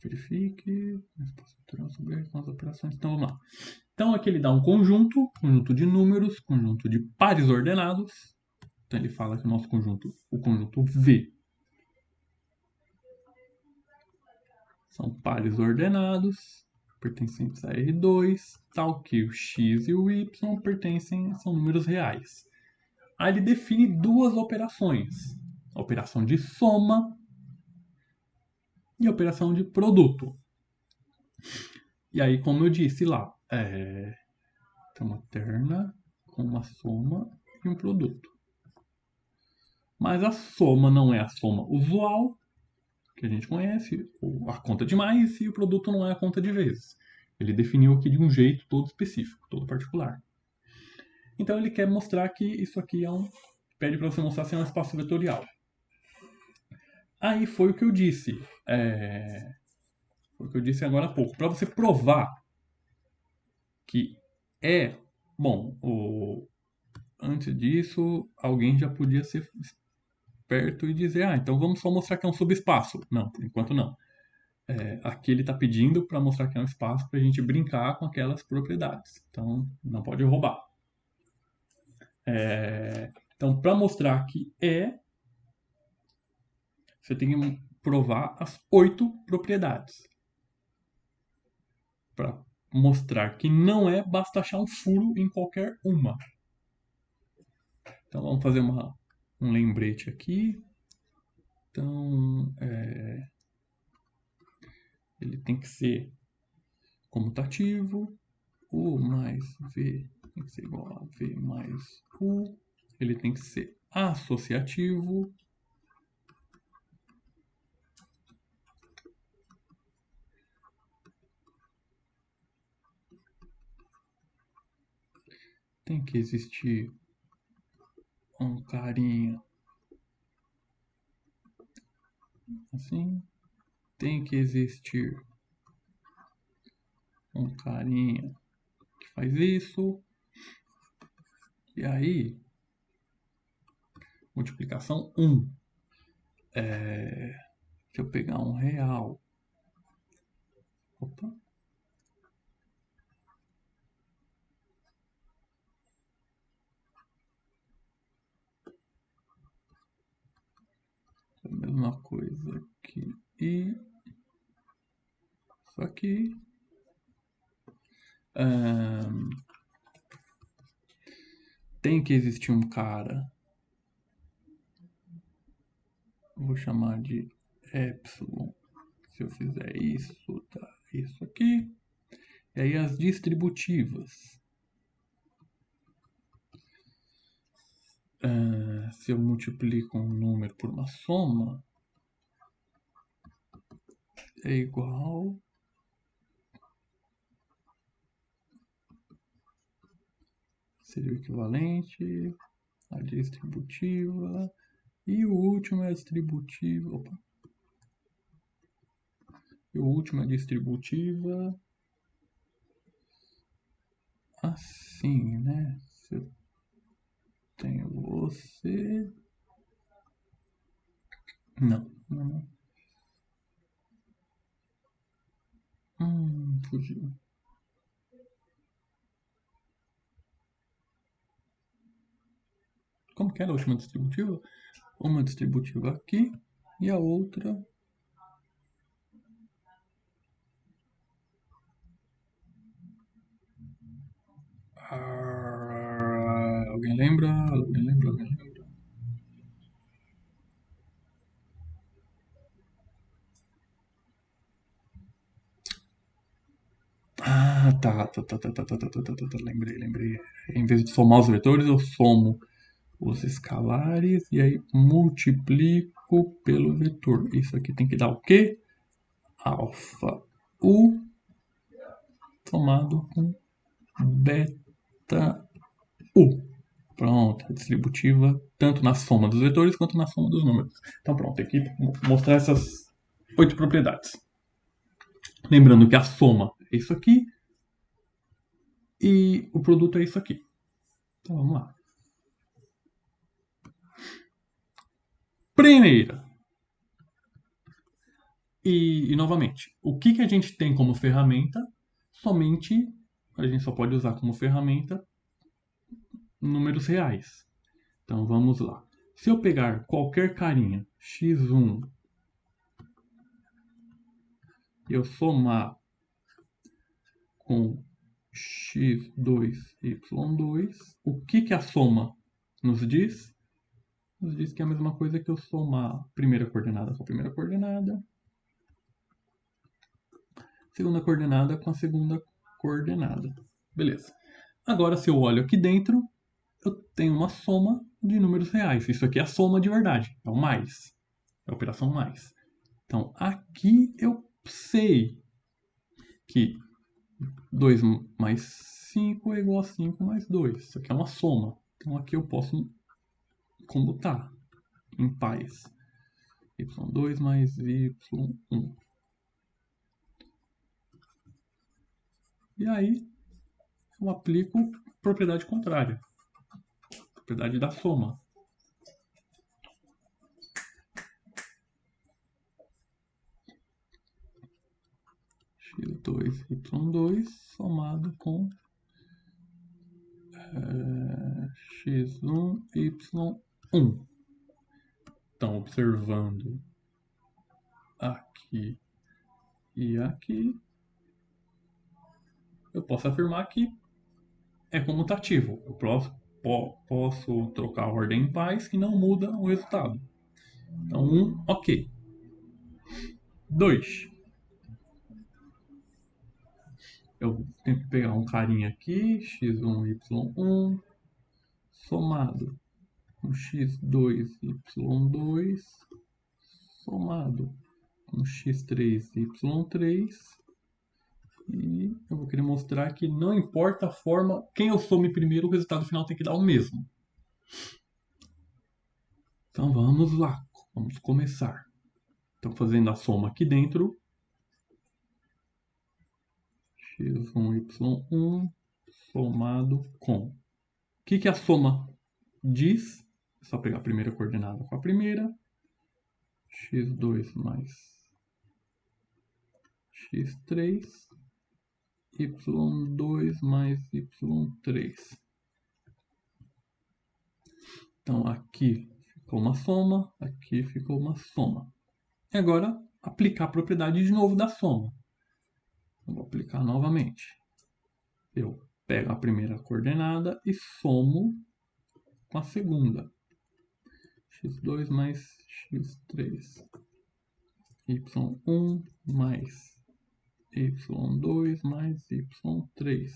Verifique. Sobre as operações. Então vamos lá. Então aqui ele dá um conjunto de números, conjunto de pares ordenados. Então ele fala que o nosso conjunto, o conjunto V, são pares ordenados, pertencentes a R2, tal que o X e o Y são números reais. Aí ele define duas operações, a operação de soma e a operação de produto. E aí, como eu disse lá, tem uma terna com uma soma e um produto. Mas a soma não é a soma usual, que a gente conhece, a conta de mais, e o produto não é a conta de vezes. Ele definiu aqui de um jeito todo específico, todo particular. Então ele quer mostrar que isso aqui pede para você mostrar se é um espaço vetorial. Aí foi o que eu disse. Foi o que eu disse agora há pouco. Para você provar que é... Bom, antes disso, alguém já podia ser esperto e dizer, então vamos só mostrar que é um subespaço. Não, por enquanto não. Aqui ele está pedindo para mostrar que é um espaço para a gente brincar com aquelas propriedades. Então, não pode roubar. Então, para mostrar que você tem que provar as 8 propriedades. Para mostrar que não basta achar um furo em qualquer uma. Então, vamos fazer um lembrete aqui. Então, ele tem que ser comutativo. U mais V tem que ser igual a V mais U. Ele tem que ser associativo. Tem que existir um carinha assim. Tem que existir um carinha que faz isso. E aí, multiplicação 1. Deixa eu pegar um real. Opa. A mesma coisa aqui. E isso aqui. Tem que existir um cara. Vou chamar de epsilon. Se eu fizer isso, tá? Isso aqui. E aí as distributivas. se eu multiplico um número por uma soma, é igual seria o equivalente à distributiva, e o último é a distributiva. Opa. E o último é a distributiva assim, né? Se eu tenho você. Não. Fugiu. Como que era a última distributiva? Uma distributiva aqui e a outra alguém lembra? Alguém lembra? Tá. Lembrei. Em vez de somar os vetores, eu somo os escalares e aí multiplico pelo vetor. Isso aqui tem que dar o quê? Alfa U somado com beta U. Pronto, a distributiva tanto na soma dos vetores quanto na soma dos números. Então pronto, aqui mostrar essas 8 propriedades. Lembrando que a soma é isso aqui e o produto é isso aqui. Então vamos lá. Primeira. E novamente, o que a gente tem como ferramenta? Somente, a gente só pode usar como ferramenta números reais. Então vamos lá. Se eu pegar qualquer carinha, x1, e eu somar com x2, y2, o que a soma nos diz? Nos diz que é a mesma coisa que eu somar a primeira coordenada com a primeira coordenada, segunda coordenada com a segunda coordenada. Beleza. Agora, se eu olho aqui dentro, eu tenho uma soma de números reais. Isso aqui é a soma de verdade, é o mais, é a operação mais. Então, aqui eu sei que 2 mais 5 é igual a 5 mais 2. Isso aqui é uma soma. Então, aqui eu posso comutar em pais. y2 mais y1. E aí, eu aplico propriedade contrária. Propriedade da soma. x2, y2 somado com x1, y1. Então, observando aqui e aqui, eu posso afirmar que é comutativo. Eu posso trocar a ordem em pais que não muda o resultado. Então, 1, ok. 2. Eu tenho que pegar um carinha aqui, x1, y1, somado com x2, y2, somado com x3, y3. E eu vou querer mostrar que não importa a forma, quem eu some primeiro, o resultado final tem que dar o mesmo. Então vamos lá, vamos começar. Então fazendo a soma aqui dentro, x1, y1, somado com... O que a soma diz? É só pegar a primeira coordenada com a primeira, x2 mais x3, y2 mais y3. Então aqui ficou uma soma, aqui ficou uma soma. E agora aplicar a propriedade de novo da soma. Eu vou aplicar novamente. Eu pego a primeira coordenada e somo com a segunda. x2 mais x3. y1 mais y2 mais y3.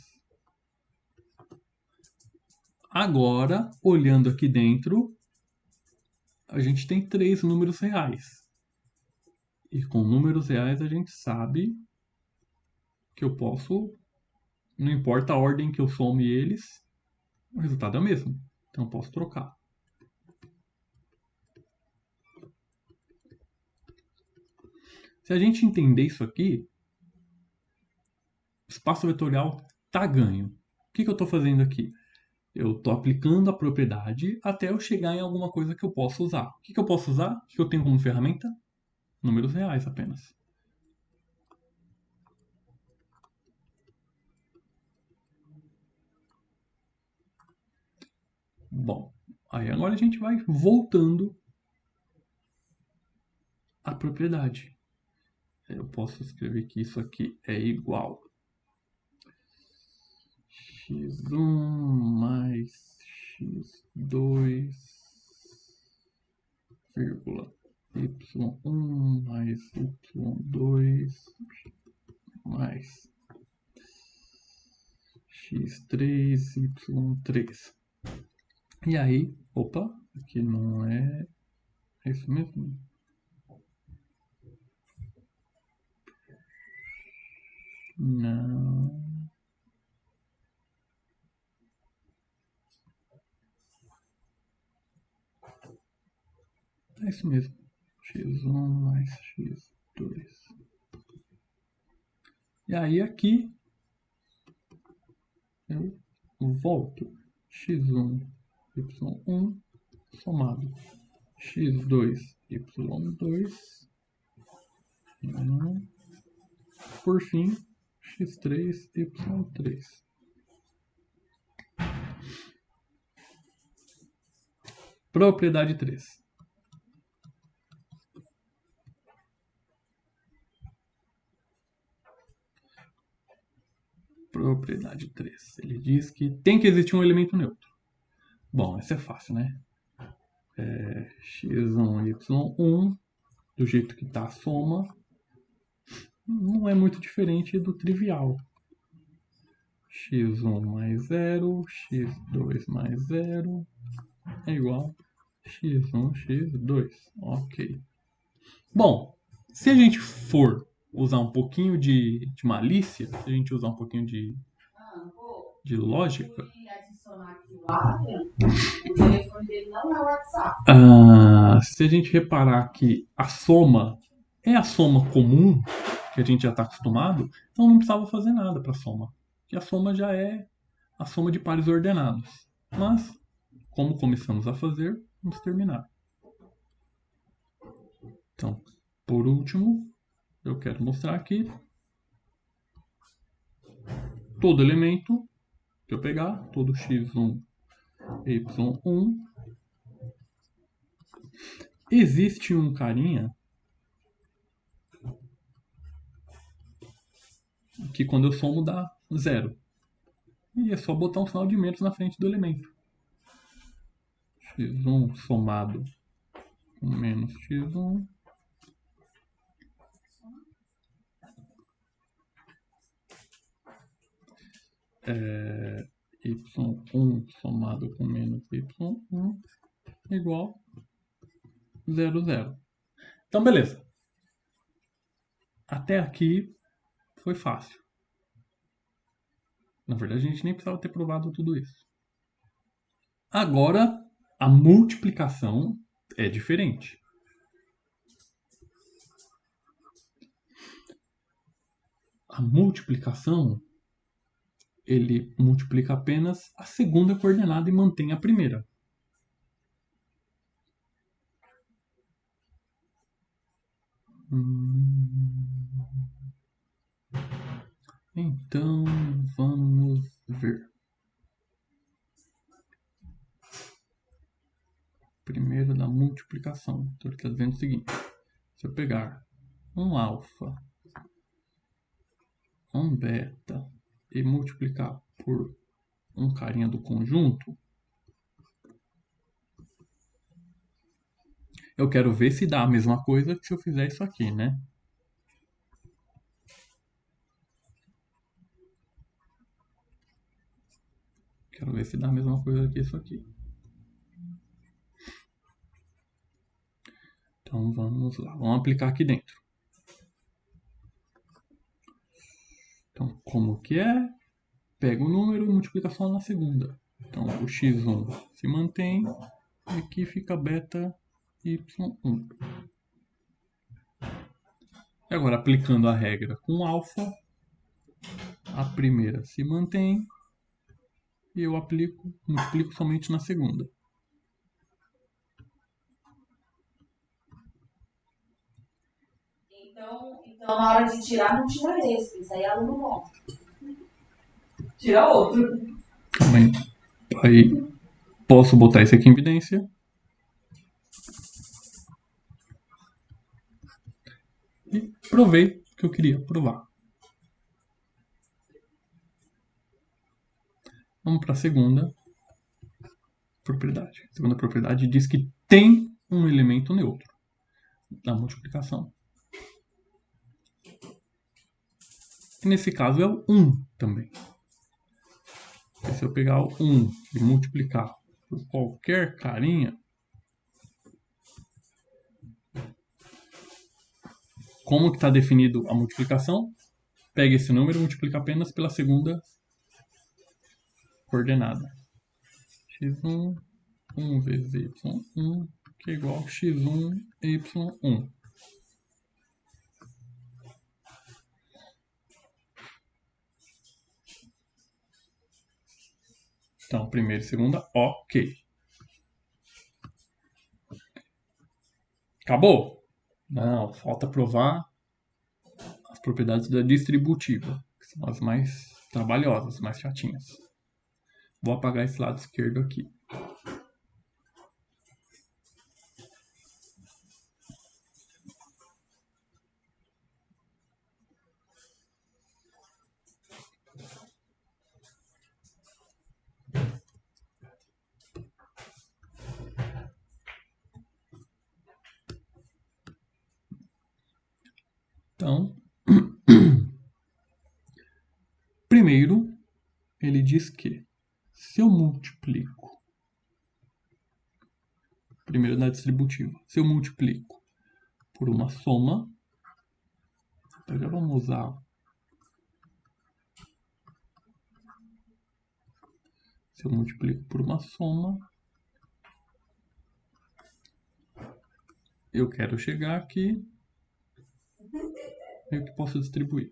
Agora, olhando aqui dentro, a gente tem 3 números reais. E com números reais a gente sabe que eu posso, não importa a ordem que eu some eles, o resultado é o mesmo. Então eu posso trocar. Se a gente entender isso aqui, o espaço vetorial está ganho. O que eu estou fazendo aqui? Eu estou aplicando a propriedade até eu chegar em alguma coisa que eu possa usar. O que eu posso usar? O que eu tenho como ferramenta? Números reais apenas. Bom, aí agora a gente vai voltando à propriedade. Eu posso escrever que isso aqui é igual x1 mais x2, vírgula, y1 mais y2 mais x3, y3. E aí, opa, aqui não é isso mesmo. Não. É isso mesmo. x1 mais x2. E aí aqui eu volto x1, y1 somado x2, y2. Por fim, x3, y3. Propriedade 3. Propriedade 3. Ele diz que tem que existir um elemento neutro. Bom, essa é fácil, né? X1, Y1, do jeito que está a soma, não é muito diferente do trivial. X1 mais 0, x2 mais 0 é igual a x1, x2. Ok. Bom, se a gente for usar um pouquinho de malícia, se a gente usar um pouquinho de lógica, se a gente reparar que a soma é a soma comum, que a gente já está acostumado, então não precisava fazer nada para a soma. Que a soma já é a soma de pares ordenados. Mas, como começamos a fazer, vamos terminar. Então, por último, eu quero mostrar aqui todo elemento que eu pegar, todo x1, y1, existe um carinha que quando eu somo dá 0. E é só botar um sinal de menos na frente do elemento. x1 somado com menos x1 y1 somado com menos y1 igual 0, 0. Então, beleza. Até aqui foi fácil. Na verdade, a gente nem precisava ter provado tudo isso. Agora, a multiplicação é diferente. A multiplicação, ele multiplica apenas a segunda coordenada e mantém a primeira. Então, vamos ver. Primeiro da multiplicação. Então, ele está dizendo o seguinte. Se eu pegar um alfa, um beta e multiplicar por um carinha do conjunto, eu quero ver se dá a mesma coisa que se eu fizer isso aqui, né? Quero ver se dá a mesma coisa que isso aqui. Então vamos lá, vamos aplicar aqui dentro. Então, como que é? Pega o número e multiplica só na segunda. Então, o x1 se mantém e aqui fica beta y1. E agora, aplicando a regra com alfa, a primeira se mantém e eu multiplico somente na segunda. Então, na hora de tirar, não tira esse. Isso aí é aluno bom. Tira outro. Aí, posso botar esse aqui em evidência. E provei o que eu queria provar. Vamos para a segunda propriedade. A segunda propriedade diz que tem um elemento neutro na multiplicação. E nesse caso é o 1 também. Porque se eu pegar o 1 e multiplicar por qualquer carinha, como que está definido a multiplicação? Pega esse número e multiplica apenas pela segunda coordenada. x1, 1 vezes y1, que é igual a x1, y1. Então, primeira e segunda, ok. Acabou? Não, falta provar as propriedades da distributiva, que são as mais trabalhosas, mais chatinhas. Vou apagar esse lado esquerdo aqui. Então, primeiro, ele diz que se eu multiplico, primeiro na distributiva, se eu multiplico por uma soma, então já vamos usar, se eu multiplico por uma soma, eu quero chegar aqui, eu que posso distribuir.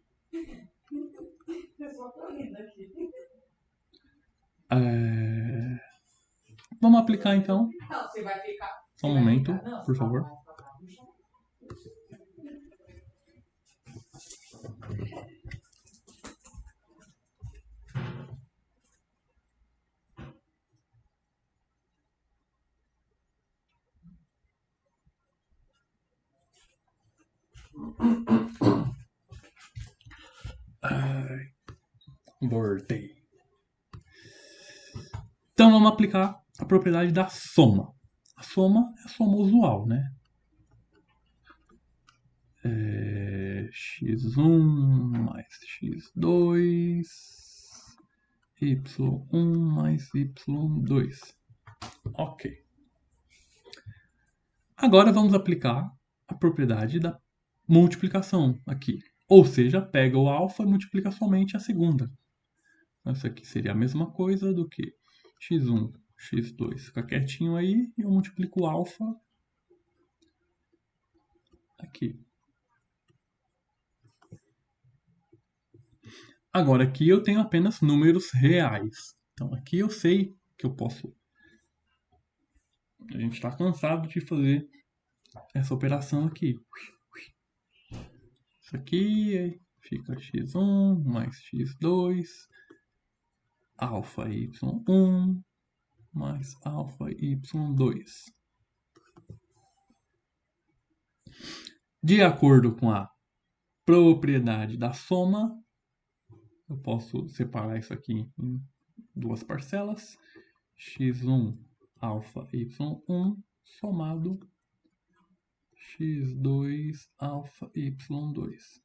Vamos aplicar então. Não, você vai ficar. Só um momento, por favor. Voltei. Então vamos aplicar a propriedade da soma. A soma é a soma usual, né? x1 mais x2, y1 mais y2. Ok. Agora vamos aplicar a propriedade da multiplicação aqui. Ou seja, pega o alfa e multiplica somente a segunda. Isso aqui seria a mesma coisa do que x1, x2 fica quietinho aí e eu multiplico o alfa aqui. Agora aqui eu tenho apenas números reais. Então aqui eu sei que eu posso... A gente está cansado de fazer essa operação aqui. Isso aqui fica x1 mais x2, alfa y1 mais alfa y2. De acordo com a propriedade da soma, eu posso separar isso aqui em duas parcelas. x1 alfa y1 somado x2 alfa y2.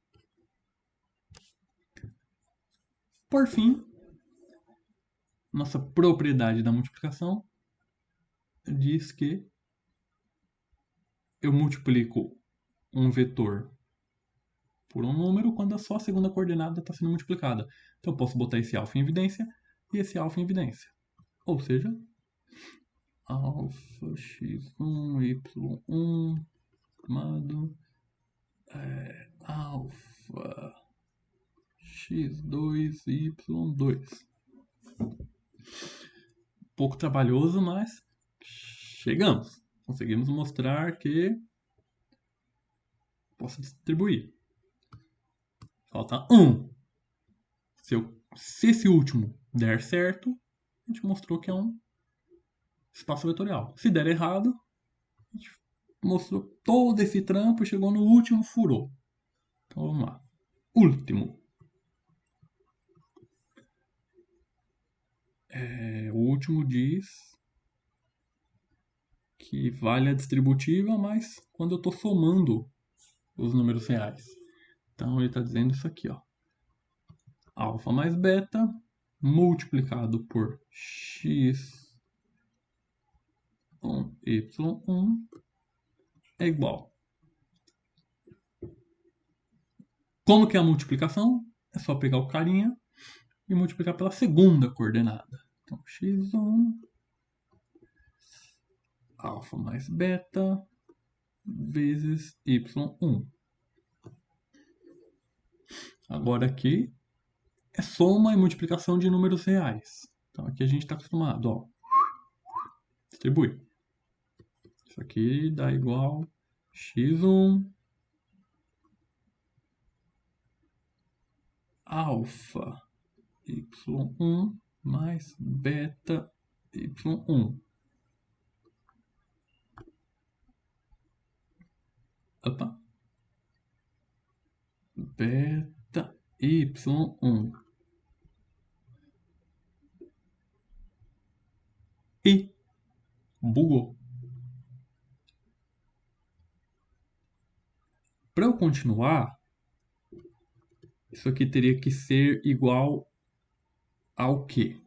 Por fim, nossa propriedade da multiplicação diz que eu multiplico um vetor por um número quando só a segunda coordenada está sendo multiplicada. Então eu posso botar esse alfa em evidência e esse alfa em evidência. Ou seja, alfa x1 y1 chamado alfa x2 y2. Pouco trabalhoso, mas chegamos. Conseguimos mostrar que posso distribuir. Falta 1. Se esse último der certo, a gente mostrou que é um espaço vetorial. Se der errado, a gente mostrou todo esse trampo e chegou no último, furou. Então vamos lá. Último. O último diz que vale a distributiva, mas quando eu estou somando os números reais. Então ele está dizendo isso aqui, ó. Alfa mais beta multiplicado por x1 y1 é igual. Como que é a multiplicação? É só pegar o carinha e multiplicar pela segunda coordenada. Então, x1 alfa mais beta vezes y1. Agora aqui é soma e multiplicação de números reais. Então aqui a gente está acostumado, ó. Distribui. Isso aqui dá igual x1 alfa y1 mais beta y1. Opa. Beta y1. E bugou. Para eu continuar, isso aqui teria que ser igual ao quê?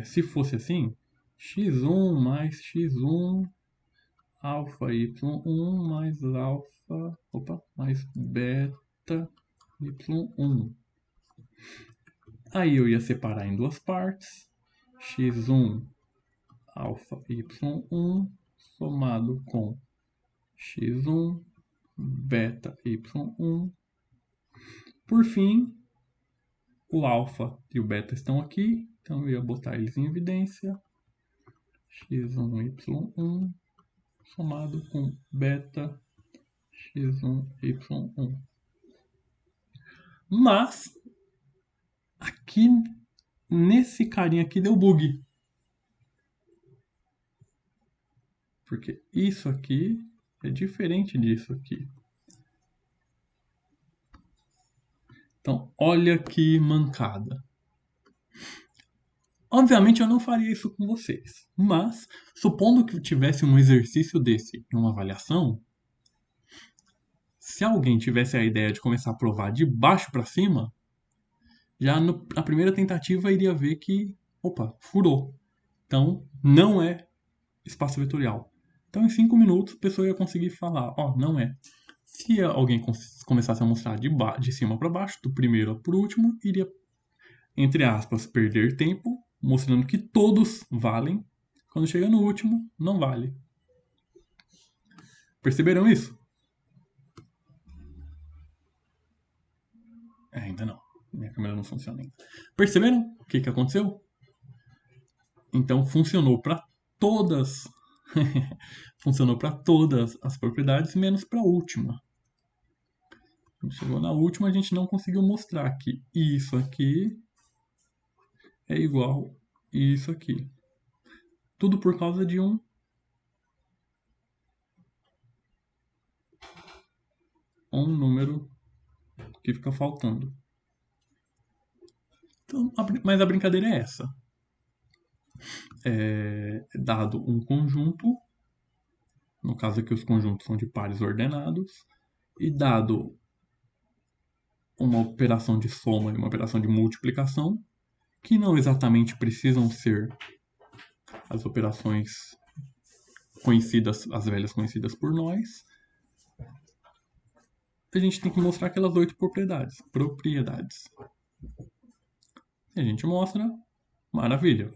Se fosse assim, x1 mais x1 alfa y1 mais alfa, mais beta y1. Aí eu ia separar em duas partes, x1 alfa y1 somado com x1 beta y1. Por fim, o alfa e o beta estão aqui, então eu ia botar eles em evidência. x1 y1 somado com beta x1 y1. Mas aqui nesse carinha aqui deu bug. Porque isso aqui é diferente disso aqui. Então, olha que mancada. Obviamente eu não faria isso com vocês, mas supondo que eu tivesse um exercício desse em uma avaliação, se alguém tivesse a ideia de começar a provar de baixo para cima, já na primeira tentativa iria ver que, furou. Então, não é espaço vetorial. Então, em 5 minutos, a pessoa ia conseguir falar, não é. Se alguém começasse a mostrar de cima para baixo, do primeiro para o último, iria, entre aspas, perder tempo, mostrando que todos valem. Quando chega no último, não vale. Perceberam isso? Ainda não. Minha câmera não funciona ainda. Perceberam o que aconteceu? Então, funcionou para todas funcionou para todas as propriedades, menos para a última. Quando chegou na última, a gente não conseguiu mostrar que isso aqui é igual a isso aqui. Tudo por causa de um número que fica faltando. Então, mas a brincadeira é essa. Dado um conjunto, no caso aqui os conjuntos são de pares ordenados, e dado uma operação de soma e uma operação de multiplicação, que não exatamente precisam ser as operações conhecidas, as velhas conhecidas por nós, a gente tem que mostrar aquelas 8 propriedades. Se a gente mostra, maravilha.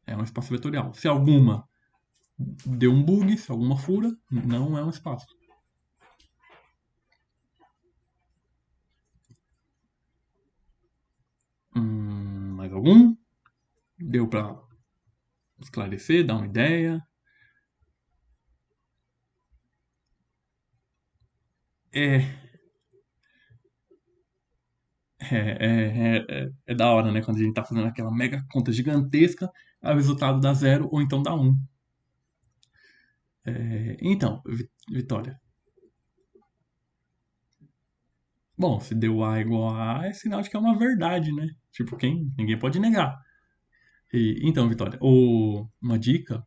É um espaço vetorial. Se alguma deu um bug, se alguma fura, não é um espaço. Mais algum? Deu para esclarecer, dar uma ideia? É da hora, né? Quando a gente tá fazendo aquela mega conta gigantesca, aí o resultado dá 0 ou então dá 1. Então, Vitória. Bom, se deu A igual a A, é sinal de que é uma verdade, né? Tipo, ninguém pode negar. Então, Vitória, uma dica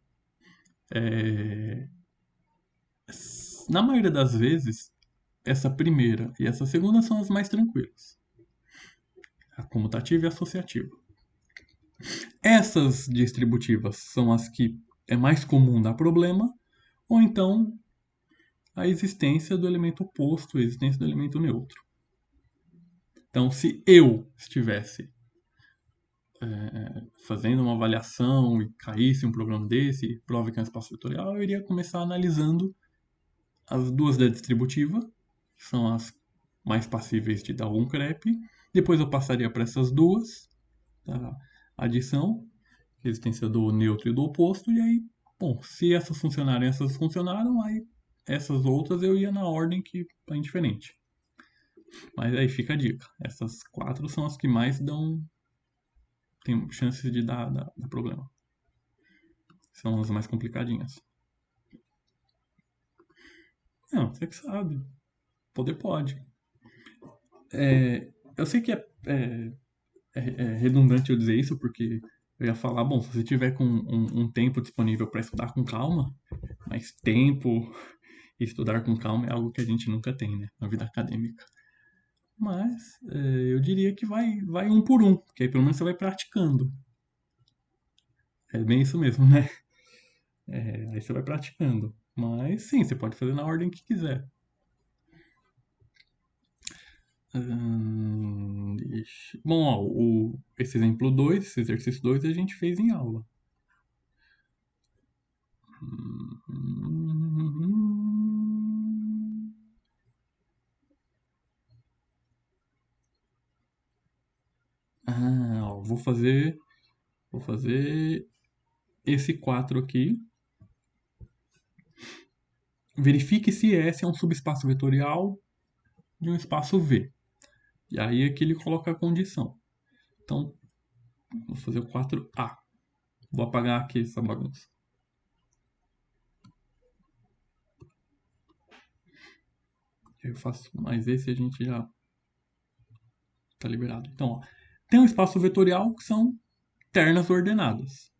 na maioria das vezes, essa primeira e essa segunda são as mais tranquilas. A comutativa e a associativa. Essas distributivas são as que é mais comum dar problema, ou então a existência do elemento oposto, a existência do elemento neutro. Então, se eu estivesse fazendo uma avaliação e caísse um problema desse, prova que é um espaço vetorial, eu iria começar analisando as duas da distributiva, que são as mais passíveis de dar um crepe. Depois eu passaria para essas duas, da adição, existência do neutro e do oposto, e aí, bom, se essas funcionarem, essas funcionaram, aí essas outras eu ia na ordem que é indiferente. Mas aí fica a dica, essas 4 são as que mais tem chances de dar problema. São as mais complicadinhas. Não, você que sabe. Poder pode. Eu sei que é redundante eu dizer isso, porque eu ia falar, bom, se você tiver com um tempo disponível para estudar com calma, mas tempo e estudar com calma é algo que a gente nunca tem, né, na vida acadêmica. Mas eu diria que vai um por um, porque aí pelo menos você vai praticando. É bem isso mesmo, né? Aí você vai praticando. Mas sim, você pode fazer na ordem que quiser. Bom, ó, esse exemplo 2, esse exercício 2, a gente fez em aula. Ó, vou fazer esse 4 aqui. Verifique se S é um subespaço vetorial de um espaço V. E aí aqui ele coloca a condição. Então, vou fazer o 4A. Vou apagar aqui essa bagunça. Eu faço mais esse e a gente já está liberado. Então, ó, tem um espaço vetorial que são ternas ordenadas.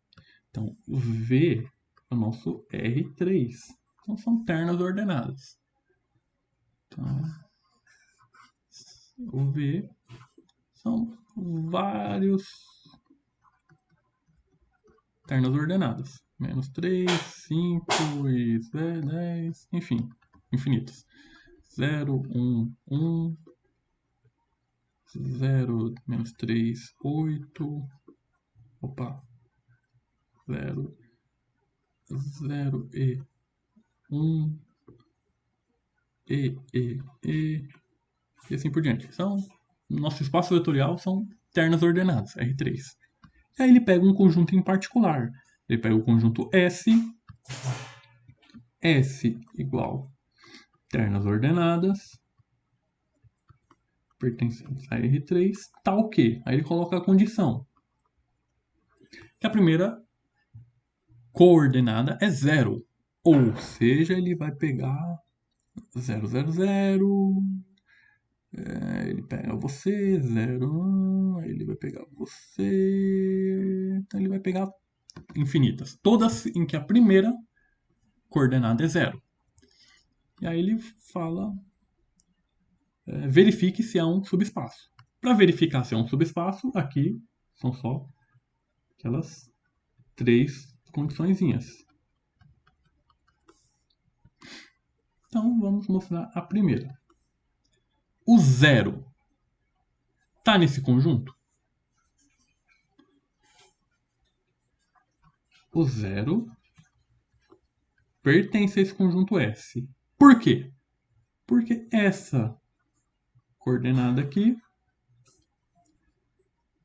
Então, o V é o nosso R3. Então, são ternas ordenadas. Então, o V são vários ternas ordenadas. Menos 3, 5 e 10, enfim, infinitas. 0, 1, 1, 0, menos 3, 8, opa, 0, 0 e 1, e assim por diante. Nosso espaço vetorial são ternas ordenadas, R3. E aí ele pega um conjunto em particular. Ele pega o conjunto S igual ternas ordenadas, pertencentes a R3, tal que. Aí ele coloca a condição. Que a primeira coordenada é 0. Ou seja, ele vai pegar 0, 0, 0. Ele pega você, 0, 1. Aí ele vai pegar você. Então ele vai pegar infinitas. Todas em que a primeira coordenada é 0. E aí ele fala, verifique se há um subespaço. Para verificar se há um subespaço, aqui são só aquelas 3 condiçõezinhas. Então, vamos mostrar a primeira. O 0 está nesse conjunto? O 0 pertence a esse conjunto S. Por quê? Porque essa coordenada aqui,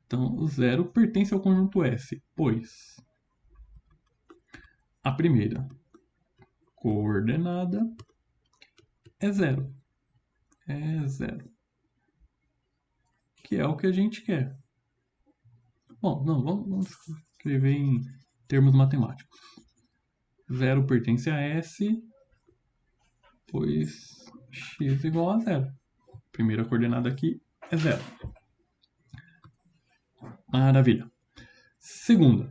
então o 0 pertence ao conjunto S, pois a primeira coordenada é 0. É 0. Que é o que a gente quer. Bom, não, vamos escrever em termos matemáticos. 0 pertence a S, pois x igual a 0. Primeira coordenada aqui é 0. Maravilha. Segunda.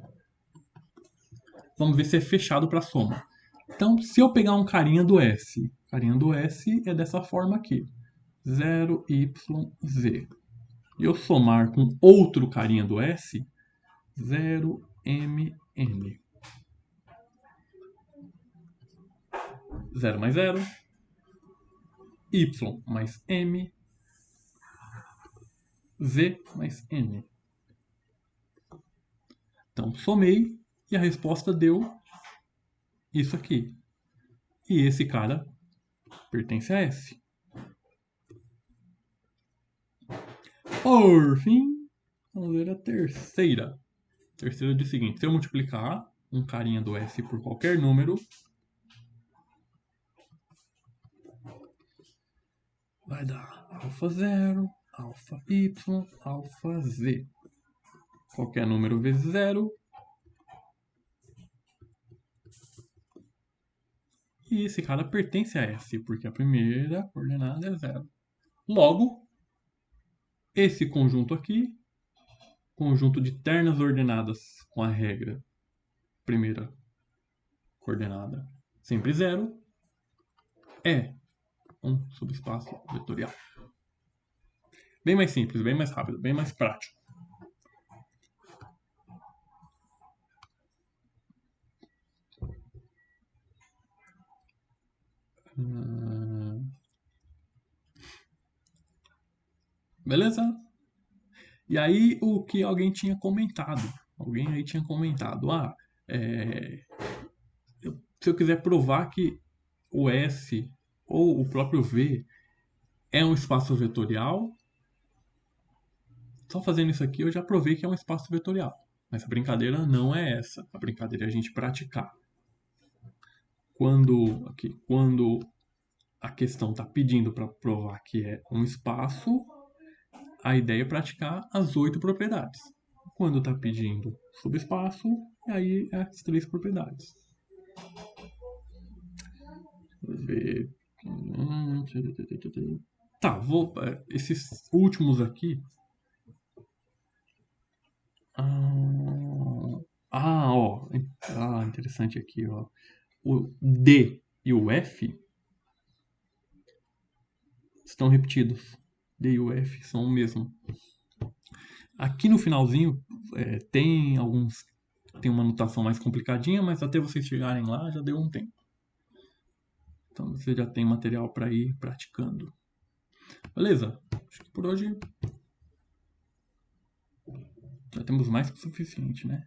Vamos ver se é fechado para soma. Então, se eu pegar um carinha do S é dessa forma aqui. 0yz. E eu somar com outro carinha do S, 0mn. 0 mais 0, y mais m, z mais n. Então, somei e a resposta deu isso aqui. E esse cara pertence a S. Por fim, vamos ver a terceira. Terceira diz o seguinte: se eu multiplicar um carinha do S por qualquer número, vai dar alfa 0, alfa y, alfa z. Qualquer número vezes 0. E esse cara pertence a S, porque a primeira coordenada é 0. Logo, esse conjunto aqui, conjunto de ternas ordenadas com a regra primeira coordenada sempre 0, é um subespaço vetorial. Bem mais simples, bem mais rápido, bem mais prático. Beleza? E aí o que alguém tinha comentado. Alguém aí tinha comentado. Se eu quiser provar que o S ou o próprio V é um espaço vetorial, só fazendo isso aqui eu já provei que é um espaço vetorial. Mas a brincadeira não é essa. A brincadeira é a gente praticar. Quando a questão está pedindo para provar que é um espaço, a ideia é praticar as 8 propriedades. Quando está pedindo subespaço, aí é as 3 propriedades. Vamos ver. Tá, esses últimos aqui. Interessante aqui, ó. O D e o F estão repetidos. D e o F são o mesmo. Aqui no finalzinho tem uma notação mais complicadinha, mas até vocês chegarem lá já deu um tempo. Então você já tem material para ir praticando. Beleza? Acho que por hoje já temos mais que o suficiente, né?